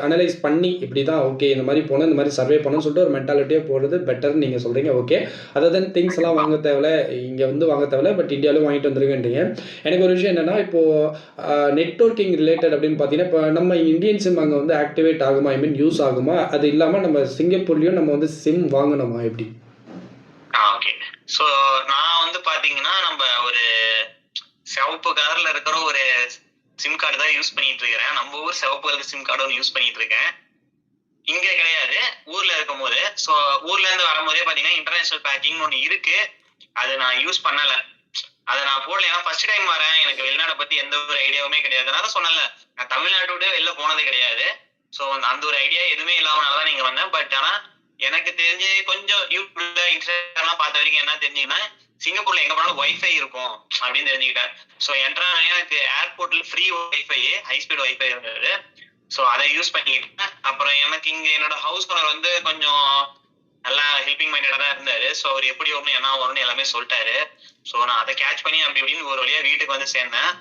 அனலைஸ் பண்ணி இப்படி தான் ஓகே இந்த மாதிரி போனால் இந்த மாதிரி சர்வே பண்ணணும்னு சொல்லிட்டு ஒரு மென்டாலிட்டியாக போடுறது பெட்டர்னு நீங்கள் சொல்கிறீங்க. ஓகே, அதை தான் திங்ஸ் எல்லாம் வாங்க தேவையில்ல, இங்கே வந்து வாங்க தேவையில்ல, பட் இந்தியாவிலும் வாங்கிட்டு வந்துருக்கேன்றீங்க. எனக்கு ஒரு விஷயம் என்னென்னா இப்போது நெட்வொர்க்கிங் ரிலேட்டட் அப்படின்னு பார்த்தீங்கன்னா இப்போ நம்ம இந்தியன் சிம் அங்கே வந்து ஆக்டிவேட் ஆகுமா, யூஸ் ஆகுமா? அது இல்லாமல் நம்ம சிங்கப்பூர்லேயும் நம்ம வந்து சிம் வாங்கணுமா எப்படி? ஓகே, ஸோ நான் வந்து பார்த்தீங்கன்னா நம்ம ஒரு சிவப்பு கலர்ல இருக்கிற ஒரு சிம் கார்டு தான் யூஸ் பண்ணிட்டு இருக்கிறேன். நம்ம ஊர் சிவப்பு கலர் சிம் கார்டு ஒன்று யூஸ் பண்ணிட்டு இருக்கேன். இங்க கிடையாது, ஊர்ல இருக்கும் போது. ஸோ ஊர்ல இருந்து வரும்போதே பாத்தீங்கன்னா இன்டர்நேஷனல் பேக்கிங் ஒன்று இருக்கு, அது நான் யூஸ் பண்ணல, அதை நான் போடல. ஏன்னா ஃபர்ஸ்ட் டைம் வரேன், எனக்கு வெளிநாட்டை பத்தி எந்த ஒரு ஐடியாவுமே கிடையாது. அதனால சொன்னல, நான் தமிழ்நாட்டை விட வெளில போனது கிடையாது. ஸோ அந்த ஒரு ஐடியா எதுவுமே இல்லாமனாலதான் நீங்க வந்தேன். பட் ஆனா எனக்கு தெரிஞ்சு கொஞ்சம் யூடியூப்ல இன்ஸ்டாகிராம்லாம் பார்த்த வரைக்கும் என்ன தெரிஞ்சுன்னா சிங்கப்பூர்ல எங்க போனாலும் வைஃபை இருக்கும் அப்படின்னு தெரிஞ்சுக்கிட்டேன். ஸோ எனக்கு ஏர்போர்ட்ல free wifi, high speed wifi இருந்தது. ஸோ அதை யூஸ் பண்ணிக்கிட்டேன். அப்புறம் எனக்கு இங்க என்னோட ஹவுஸ் ஓனர் வந்து கொஞ்சம் நல்லா ஹெல்பிங் மைண்டடா தான் இருந்தாரு. ஸோ அவர் எப்படி வரணும் என்ன வரணும்னு எல்லாமே சொல்லிட்டாரு. ஸோ நான் அதை கேட்ச் பண்ணி அப்படி இப்படின்னு ஒரு வழியா வீட்டுக்கு வந்து சேர்ந்தேன்.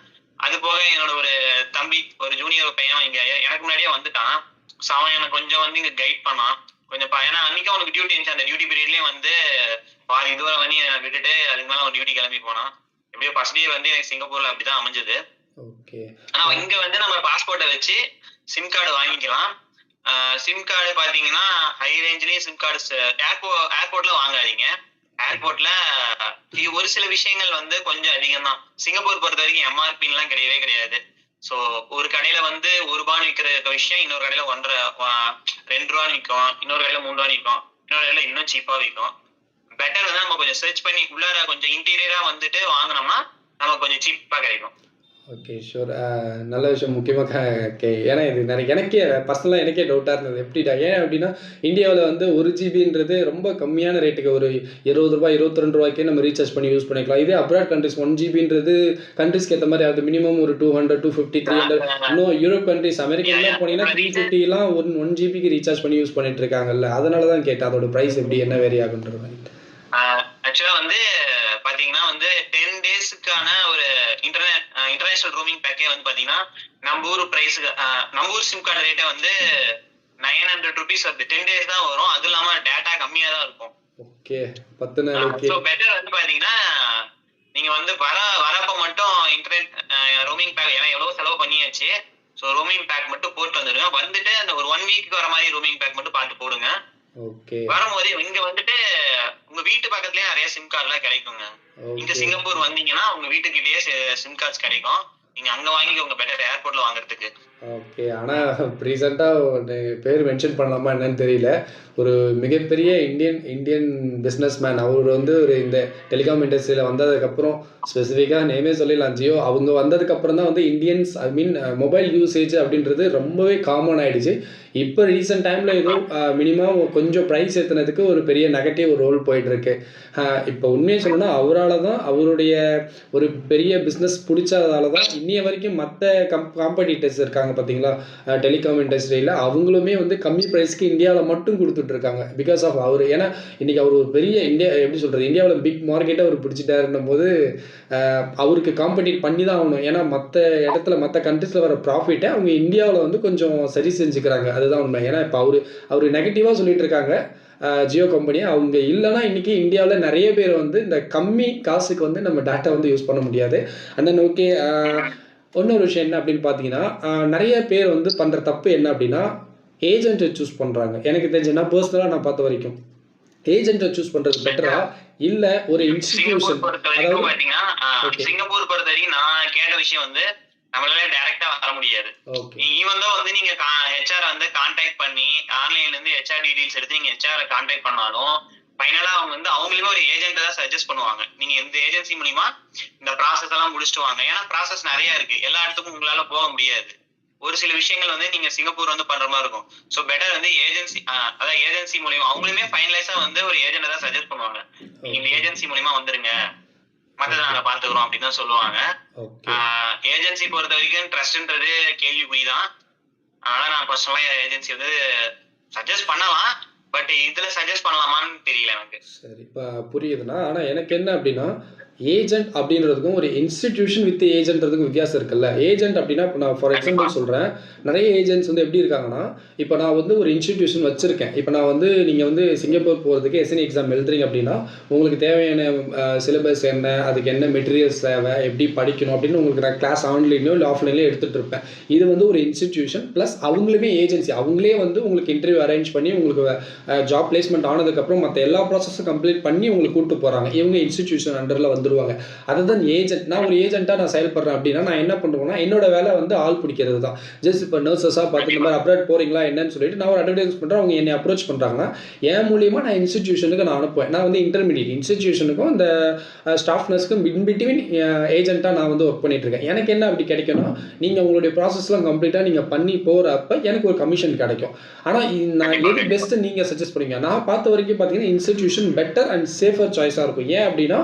அது போக என்னோட ஒரு தம்பி, ஒரு ஜூனியர் பையன் இங்க எனக்கு முன்னாடியே வந்துட்டான். ஸோ அவன் எனக்கு கொஞ்சம் வந்து இங்க கைட் பண்ணான் கொஞ்சம். ஏன்னா அன்னைக்கு அவனுக்கு டியூட்டி இருந்துச்சு. அந்த டியூட்டி பீரியட்லயே வந்து பாதி இதுவரை வந்து விட்டுட்டு அதுக்கு மேல அவன் டியூட்டி கிளம்பி போனான். எப்படியோ ஃபர்ஸ்ட் டே வந்து எனக்கு சிங்கப்பூர்ல அப்படிதான் அமைஞ்சது. ஆனா இங்க வந்து நம்ம பாஸ்போர்ட்டை வச்சு சிம் கார்டு வாங்கிக்கலாம். சிம் கார்டு பாத்தீங்கன்னா ஹை ரேஞ்ச்லயே சிம் கார்டு ஏர்போர்ட்ல வாங்காதீங்க. ஏர்போர்ட்ல ஒரு சில விஷயங்கள் வந்து கொஞ்சம் அதிகம் தான். சிங்கப்பூர் பொறுத்த வரைக்கும் எம்ஆர்பி எல்லாம் கிடையவே கிடையாது. சோ ஒரு கடையில வந்து ₹1 விற்கிற விஷயம் இன்னொரு கடையில 2 விற்கும், இன்னொரு கடையில 3 விற்கும், இன்னொரு கடையில இன்னும் சீப்பா விற்கும். பெட்டர் வந்து நம்ம கொஞ்சம் சர்ச் பண்ணி உள்ளார கொஞ்சம் இன்டீரியரா வந்துட்டு வாங்கினோம்னா நமக்கு கொஞ்சம் சீப்பா கிடைக்கும். Okay, sure. நல்ல விஷயம். முக்கியமாக ஏன்னா இது எனக்கே பர்சனலாக எனக்கே டவுட்டாக இருந்தது. எப்படிடா, ஏன் அப்படின்னா இந்தியாவில் வந்து 1 ஜிபின்றது ரொம்ப கம்மியான ரேட்டுக்கு ஒரு ₹20 ₹22 நம்ம ரீசார்ஜ் பண்ணி யூஸ் பண்ணிக்கலாம். இதே அப்ராட் கண்ட்ரிஸ் 1 ஜிபின்றது கண்ட்ரிஸ்க்கு ஏற்ற மாதிரி அது மினிமம் ஒரு 200, 250, 300. இன்னும் யூரோப் கண்ட்ரிஸ், அமெரிக்காலாம் போனீங்கன்னா 350 1 ஜிபிக்கு ரீசார்ஜ் பண்ணி யூஸ் பண்ணிட்டு இருக்காங்கல்ல. அதனால தான் கேட்டேன் அதோட ப்ரைஸ் எப்படி என்ன வேரி ஆகுன்ற மாதிரி. ஆக்சுவலா வந்து பாத்தீங்கன்னா வந்து 10 டேஸ்க்கான ஒரு இன்டர்நேஷனல் ரோமிங் பேக்கே வந்து பாத்தீங்கன்னா நம்ம ஊர் பிரைஸ், நம்ம ஊர் சிம் கார்டு ரேட்டே வந்து ₹900 வருது. 10 டேஸ் தான் வரும். அது இல்லாம டேட்டா கம்மியா தான் இருக்கும். ஓகே, 10 நாளைக்கு. சோ பெட்டர் வந்து பாத்தீங்கன்னா நீங்க வந்து வரப்ப மட்டும் இன்டர்நெட் ரோமிங் பேக், ஏன்னா எவ்வளவு செலவு பண்ணியாச்சு. சோ ரோமிங் பேக் மட்டும் போட்டு வந்துடுங்க. வந்துட்டு அந்த ஒரு 1 வீக் வர மாதிரி ரோமிங் பேக் மட்டும் பார்த்து போடுங்க. ஓகே. வரும்போது இங்க வந்துட்டு உங்க வீட்டு பக்கத்துலயே நிறைய சிம் கார்டு எல்லாம் கிடைக்குங்க. இங்க சிங்கப்பூர் வந்தீங்கன்னா உங்க வீட்டுக்கிட்டயே சிம் கார்ட்ஸ் கிடைக்கும். நீங்க அங்க வாங்கிக்கோங்க பெட்டர் ஏர்போர்ட்ல வாங்குறதுக்கு. ஓகே. ஆனால் ரீசெண்டாக ஒரு பேர் மென்ஷன் பண்ணலாமா என்னன்னு தெரியல. ஒரு மிகப்பெரிய இந்தியன் பிஸ்னஸ் மேன் அவர் வந்து ஒரு இந்த டெலிகாம் இண்டஸ்ட்ரியில் வந்ததுக்கப்புறம் ஸ்பெசிஃபிக்காக நேமே சொல்லிடலாம், ஜியோ. அவங்க வந்ததுக்கப்புறம் தான் வந்து இந்தியன்ஸ் மொபைல் யூசேஜ் அப்படின்றது ரொம்பவே காமன் ஆகிடுச்சு. இப்போ ரீசெண்ட் டைமில் ஏதோ மினிமம் கொஞ்சம் ப்ரைஸ் ஏற்றுனதுக்கு ஒரு பெரிய நெகட்டிவ் ரோல் போயிட்டுருக்கு. இப்போ உண்மையை சொல்லணும்னா அவரால் தான், அவருடைய ஒரு பெரிய பிஸ்னஸ் பிடிச்சதால தான் இன்னைய வரைக்கும் மற்ற காம்படிட்டர்ஸ் இருக்காங்க பார்த்தீங்களா டெலிகாம் இண்டஸ்ட்ரியில், அவங்களுமே வந்து கம்மி ப்ரைஸ்க்கு இந்தியாவில் மட்டும் கொடுத்துட்ருக்காங்க. பிகாஸ் ஆஃப் அவர். ஏன்னா இன்றைக்கி அவர் ஒரு பெரிய எப்படி சொல்கிறது, இந்தியாவில் பிக் மார்க்கெட்டை அவர் பிடிச்சிட்டாருன்னும் போது அவருக்கு காம்படிட் பண்ணி தான் ஆகணும். ஏன்னா மற்ற இடத்துல மற்ற கண்ட்ரிஸில் வர ப்ராஃபிட்டை அவங்க இந்தியாவில் வந்து கொஞ்சம் சரி செஞ்சுக்கிறாங்க. அதுதான் உண்மை. ஏன்னா இப்போ அவர் நெகட்டிவாக சொல்லிட்டு இருக்காங்க ஜியோ கம்பெனியை. அவங்க இல்லைனா இன்றைக்கி இந்தியாவில் நிறைய பேர் வந்து இந்த கம்மி காசுக்கு வந்து நம்ம டேட்டா வந்து யூஸ் பண்ண முடியாது. அண்ட் தென் ஓகே, இன்னொரு விஷயம் என்ன அப்படின்னு பார்த்தீங்கன்னா நிறைய பேர் வந்து பண்ணுற தப்பு என்ன அப்படின்னா ஏஜென்ட்டை சூஸ் பண்ணுறாங்க. எனக்கு தெரிஞ்சு நான் பர்சனலாக நான் பார்த்த வரைக்கும் ஏஜென்ட்டை சூஸ் பண்ணுறது பெட்டரா இல்லை ஒரு இன்ஸ்டிடியூஷன்? அதாவது சிங்கப்பூர் பொறுத்த வரைக்கும் நான் கேட்ட விஷயம் வந்து நம்மளால டைரக்டா வர முடியாது. ஈவன் தான் வந்து நீங்க ஹெச்ஆர் வந்து கான்டாக்ட் பண்ணி ஆன்லைன்ல இருந்து ஹெச்ஆர் டீடைல்ஸ் எடுத்து நீங்க ஹெச்ஆர் கான்டாக்ட் பண்ணாலும் ஃபைனலா அவங்க வந்து அவங்களுமே ஒரு ஏஜென்ட் தான் சஜஸ்ட் பண்ணுவாங்க. நீங்க இந்த ஏஜென்சி மூலியமா இந்த ப்ராசஸ் எல்லாம் முடிச்சுட்டு வாங்க. ஏன்னா ப்ராசஸ் நிறைய இருக்கு, எல்லா இடத்துக்கும் உங்களால போக முடியாது. ஒரு சில விஷயங்கள் வந்து நீங்க சிங்கப்பூர் வந்து பண்ற மாதிரி இருக்கும். ஸோ பெட்டர் வந்து ஏஜென்சி, அதாவது ஏஜென்சி மூலியமா அவங்களுமே ஃபைனலைஸா வந்து ஒரு ஏஜென்ட் தான் சஜஸ்ட் பண்ணுவாங்க. நீங்க இந்த ஏஜென்சி மூலியமா வந்துருங்க, மற்றதை நாங்க பாத்துக்கிறோம் அப்படின்னு தான் சொல்லுவாங்க. ஏஜென்சி பொறுத்த வரைக்கும் ட்ரஸ்ட்ன்றது கேள்விக்குறிதான். ஆனா நான் பர்சனலா ஏஜென்சி வந்து சஜஸ்ட் பண்ணலாம், பட் இதுல சஜஸ்ட் பண்ணலாமான்னு தெரியல எனக்கு. சரி, இப்போ புரியுதுண்ணா. ஆனால் எனக்கு என்ன அப்படின்னா ஏஜென்ட் அப்படின்றதுக்கும் ஒரு இன்ஸ்டிடியூஷன் வித் ஏஜென்ட்றதுக்கும் வித்தியாசம் இருக்குல்ல. ஏஜென்ட் அப்படின்னா இப்போ நான் ஃபார் எக்ஸாம்பிள் சொல்கிறேன், நிறைய ஏஜென்ட்ஸ் வந்து எப்படி இருக்காங்கன்னா, இப்போ நான் வந்து ஒரு இன்ஸ்டிடியூஷன் வச்சுருக்கேன். இப்போ நான் வந்து நீங்கள் வந்து சிங்கப்பூர் போகிறதுக்கு எஸ்என்இ எக்ஸாம் எழுதுறீங்க அப்படின்னா உங்களுக்கு தேவையான சிலபஸ் என்ன, அதுக்கு என்ன மெட்டீரியல்ஸ் தேவை, எப்படி படிக்கணும் அப்படின்னு உங்களுக்கு நான் கிளாஸ் ஆன்லைன்லையோ இல்லை ஆஃப்லைன்லையோ எடுத்துகிட்டு இருப்பேன். இது வந்து ஒரு இன்ஸ்டிடியூஷன் ப்ளஸ் அவங்களுமே ஏஜென்சி, அவங்களே வந்து உங்களுக்கு இன்டர்வியூ அரேஞ்ச் பண்ணி உங்களுக்கு ஜாப் பிளேஸ்மெண்ட் ஆனதுக்கப்புறம் மற்ற எல்லா ப்ராசஸும் கம்ப்ளீட் பண்ணி உங்களுக்கு கூப்பிட்டு போகிறாங்க. இவங்க இன்ஸ்டிடியூஷன் அண்டரில் வந்துருவாங்க. அதுதான் ஏஜென்ட். நான் ஒரு ஏஜென்ட்டாக நான் செயல்படுறேன் அப்படின்னா நான் என்ன பண்ணுவேன்னா என்னோட வேலை வந்து ஆள் பிடிக்கிறது தான். ஜஸ்ட் இப்போ நர்சஸாக பார்த்து இந்த மாதிரி அப்ராட் போகிறீங்களா என்னன்னு சொல்லிட்டு நான் ஒரு அட்வர்டைஸ் பண்ணுறேன், அவங்க என்னை அப்ரோச் பண்ணுறாங்கன்னா என் மூலியமாக நான் இன்ஸ்டிடியூஷனுக்கு நான் அனுப்புவேன். நான் வந்து இன்டர்மீடியட் இன்ஸ்டிடியூஷனுக்கும் இந்த ஸ்டாஃப் நர்ஸ்க்கும் பிட்வீன் ஏஜென்ட்டாக நான் வந்து ஒர்க் பண்ணிட்டு இருக்கேன். எனக்கு என்ன அப்படி கிடைக்கணும், நீங்கள் உங்களுடைய ப்ராசஸ்லாம் கம்ப்ளீட்டாக நீங்கள் பண்ணி போகிறப்ப எனக்கு ஒரு கமிஷன் கிடைக்கும். ஆனால் நான் எது பெஸ்ட்டு நீங்கள் சஜஸ்ட் பண்ணுவீங்க? நான் பார்த்த வரைக்கும் பார்த்தீங்கன்னா, இன்ஸ்டிடியூஷன் பெட்டர் அண்ட் சேஃபர் சாய்ஸா இருக்கும். ஏன் அப்படின்னா,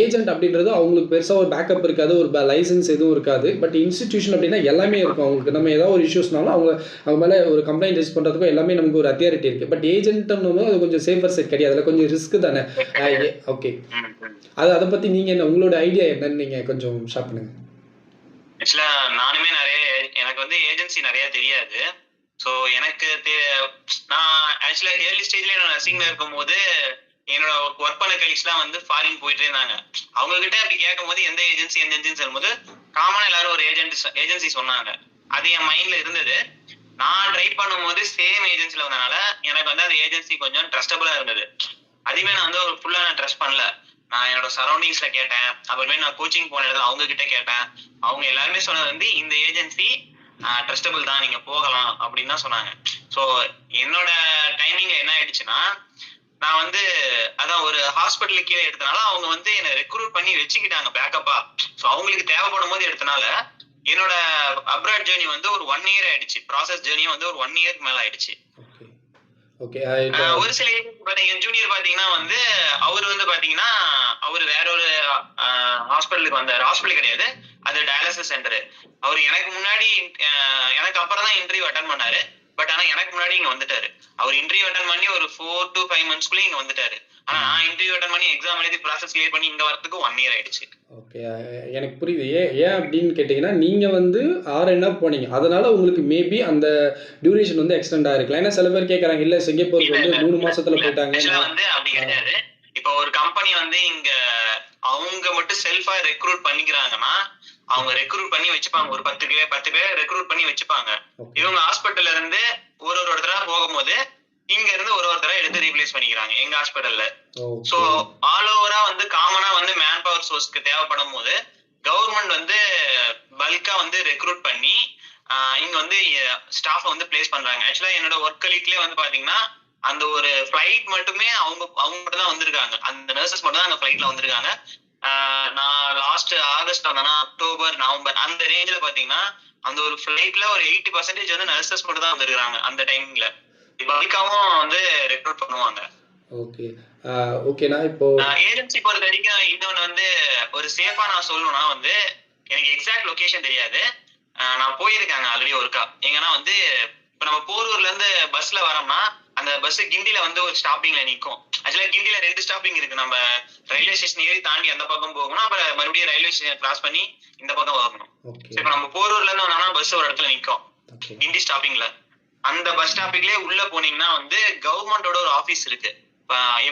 ஏஜென்ட் அப்படின்றது அவங்களுக்கு பெருசா ஒரு பேக்கப் இருக்காது. ஒரு லைசென்ஸ் எதுவும் இருக்காது. பட் இன்ஸ்டிடியூஷன் அப்படின்னா எல்லாமே இருக்கும் அவங்களுக்கு. நம்ம ஏதாவது ஒரு இஷ்யூஸ்னாலும் அவங்க மேல ஒரு கம்ப்ளைண்ட் ரெஜிஸ்டர் பண்றதுக்கும் எல்லாமே நமக்கு ஒரு அத்தாரிட்டி இருக்கு. பட் ஏஜென்ட்ன்னும் அது கொஞ்சம் சேஃபர் சைட் கிடையாது. அதுல கொஞ்சம் ரிஸ்க் தானே. ஓகே. அத பத்தி நீங்க என்ன, உங்களோட ஐடியா என்னன்னு நீங்க கொஞ்சம் ஷேர் பண்ணுங்க. ஆக்சுவலா நானுமே எனக்கு வந்து ஏஜென்சி நிறைய தெரியாது. ஸோ எனக்கு நான் ஆக்சுவலா ஏர்லி ஸ்டேஜ்ல நான் நர்சிங்ல இருக்கும்போது என்னோட ஒர்க் பண்ண கலீக்ஸ்லாம் வந்து ஃபாரின் போயிட்டே இருந்தாங்க. அவங்க கிட்ட அப்படி கேட்கும் போது எந்த ஏஜென்சி சொல்லும்போது காமனா எல்லாரும் ஒரு ஏஜென்சி சொன்னாங்க. அது என் மைண்ட்ல இருந்தது. நான் ட்ரை பண்ணும்போது சேம் ஏஜென்சில வந்தனால எனக்கு வந்து அந்த ஏஜென்சி கொஞ்சம் ட்ரஸ்டபிளா இருந்தது. அதுவுமே நான் வந்து ஒரு ஃபுல்லா நான் ட்ரஸ்ட் பண்ணல. நான் என்னோட சரௌண்டிங்ஸ்ல கேட்டேன். அப்புறமே நான் கோச்சிங் போன இடத்துல அவங்க கிட்ட கேட்டேன். அவங்க எல்லாருமே சொன்னது வந்து இந்த ஏஜென்சி ட்ரஸ்டபிள் தான், நீங்க போகலாம் அப்படின்னு தான் சொன்னாங்க. ஸோ என்னோட டைமிங்ல என்ன ஆயிடுச்சுன்னா, நான் வந்து அதான் ஒரு ஹாஸ்பிட்டலுக்கு கீழே எடுத்தனால அவங்க வந்து என்னை ரெக்ரூட் பண்ணி வச்சுக்கிட்டாங்க பேக்கப்பா. ஸோ அவங்களுக்கு தேவைப்படும் போது எடுத்தனால என்னோட அப்ராட் ஜேர்னி வந்து ஒரு 1 இயர் ஆயிடுச்சு. ப்ராசஸ் ஜேர்னியும் வந்து ஒரு 1 இயருக்கு மேல ஆயிடுச்சு. ஓகே. ஒரு சில என் ஜூனியர் பாத்தீங்கன்னா வந்து அவரு வந்து பாத்தீங்கன்னா அவரு வேற ஒரு ஹாஸ்பிட்டலுக்கு வந்தாரு. ஹாஸ்பிட்டல் கிடையாது, அது டயாலிசிஸ் சென்டர். அவரு எனக்கு முன்னாடி எனக்கு அப்புறம் தான் இன்டர்வியூ அட்டன் பண்ணாரு. பட் ஆனா எனக்கு முன்னாடி இங்க வந்துட்டாரு. அவர் இன்டர்வியூ அட்டன் பண்ணி ஒரு 4 to 5 monthsக்குள்ள இங்க வந்துட்டாரு. ஆனா நான் இன்டர்வியூ அட்டன் பண்ணி எக்ஸாம் எழுதி ப்ராசஸ் கிளியர் பண்ணி இங்க வரதுக்கு 1 இயர் ஆயிடுச்சு. ஓகே. எனக்கு புரியுது. ஏன் அப்படின்னு கேட்டிங்கன்னா, நீங்க வந்து RNஆ போனீங்க. அதனால உங்களுக்கு மேபி அந்த டியூரேஷன் வந்து எக்ஸ்டெண்ட் ஆயிருக்கலாம். ஏன்னா சில பேர் கேட்கறாங்க, இல்ல சிங்கப்பூருக்கு வந்து 3 மாசத்துல போயிட்டாங்க. வந்து அப்படி கிடையாது. இப்போ ஒரு கம்பெனி வந்து இங்க அவங்க மட்டும் செல்ஃபா ரெக்ரூட் பண்ணிக்கிறாங்கன்னா அவங்க ரெக்ரூட் பண்ணி வச்சுப்பாங்க. ஒரு 10 பேர் ரெக்ரூட் பண்ணி வச்சுப்பாங்க. இவங்க ஹாஸ்பிட்டல்ல இருந்து ஒரு ஒருத்தரா போகும்போது இங்க இருந்து ஒரு ஒருத்தரா எடுத்து ரீப்ளேஸ் பண்ணிக்கிறாங்க எங்க ஹாஸ்பிட்டல்ல. சோ ஆல் ஓவரா வந்து காமனா வந்து மேன் பவர் சோர்ஸ்க்கு தேவைப்படும் போது கவர்மெண்ட் வந்து பல்கா வந்து ரெக்ரூட் பண்ணி இங்க வந்து ஸ்டாஃப் வந்து பிளேஸ் பண்றாங்க. ஆக்சுவலா என்னோட ஒர்க் கலீக்லயே வந்து பாத்தீங்கன்னா அந்த ஒரு ஃபிளைட் மட்டுமே அவங்க மட்டும் தான் வந்திருக்காங்க. அந்த நர்சஸ் மட்டும் தான் அந்த ஃபிளைட்ல வந்திருக்காங்க. நான் லாஸ்ட் ஆகஸ்ட் வந்தேன்னா அக்டோபர் நவம்பர் அந்த ரேஞ்சில பாத்தீங்கன்னா அந்த ஒரு ஃபிளைட்ல ஒரு 80% வந்து நர்சஸ் மட்டும் தான் வந்திருக்காங்க அந்த டைமிங்ல. பல்காவும் வந்து ரெக்ரூட் பண்ணுவாங்க. ஓகே. ஓகேண்ணா. இப்போ ஏஜென்சி பொறுத்த வரைக்கும் இன்னொன்னு வந்து ஒரு சேஃபா நான் சொல்லணும்னா வந்து எனக்கு எக்ஸாக்ட் லொகேஷன் தெரியாது. நான் போயிருக்காங்க ஆல்ரெடி ஒருக்கா. எங்கன்னா வந்து இப்ப நம்ம போரூர்ல இருந்து பஸ்ல வரோம்னா அந்த பஸ் கிண்டில வந்து ஒரு ஸ்டாப்பிங்ல நிக்கும். ஆக்சுவலா கிண்டில 2 ஸ்டாப்பிங் இருக்கு. நம்ம ரயில்வே ஸ்டேஷன் ஏறி தாண்டி அந்த பக்கம் போகணும், அப்புறம் மறுபடியும் ரயில்வே ஸ்டேஷன் கிராஸ் பண்ணி இந்த பக்கம் வரணும். இப்ப நம்ம போரூர்ல இருந்து வந்தோம்னா பஸ் ஒரு இடத்துல நிக்கும் கிண்டி ஸ்டாப்பிங்ல. அந்த பஸ் ஸ்டாப்பிங்லயே உள்ள போனீங்கன்னா வந்து கவர்மெண்டோட ஒரு ஆபீஸ் இருக்கு,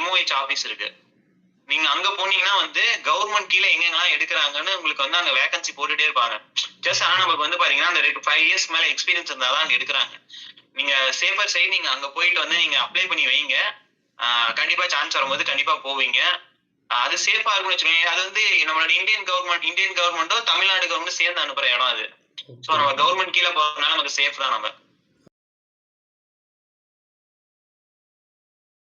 MOH ஆபீஸ் இருக்கு. நீங்க அங்க போனீங்கன்னா வந்து கவர்மெண்ட் கீழே எங்கெங்கெல்லாம் எடுக்கிறாங்கன்னு உங்களுக்கு வந்து அங்க வேகன்சி போட்டுட்டே இருப்பாங்க. ஜஸ்ட் ஆனா நமக்கு வந்து பாத்தீங்கன்னா அந்த 5 இயர்ஸ் மேல எக்ஸ்பீரியன்ஸ் இருந்தாதான் அங்க எடுக்கிறாங்க. நீங்க சேஃபர் சைடு நீங்க அங்க போயிட்டு வந்து நீங்க அப்ளை பண்ணி வைங்க. கண்டிப்பா சான்ஸ் வரும்போது கண்டிப்பா போவீங்க. அது சேஃபா இருக்கும்னு வச்சுக்கோங்க. அது வந்து நம்மளோட இந்தியன் கவர்மெண்ட்டோ தமிழ்நாடு கவர்மெண்ட் சேர்ந்து அனுப்புற இடம் அது. சோ நம்ம கவர்மெண்ட் கீழே போறதுனால நமக்கு சேஃப் தான். நம்ம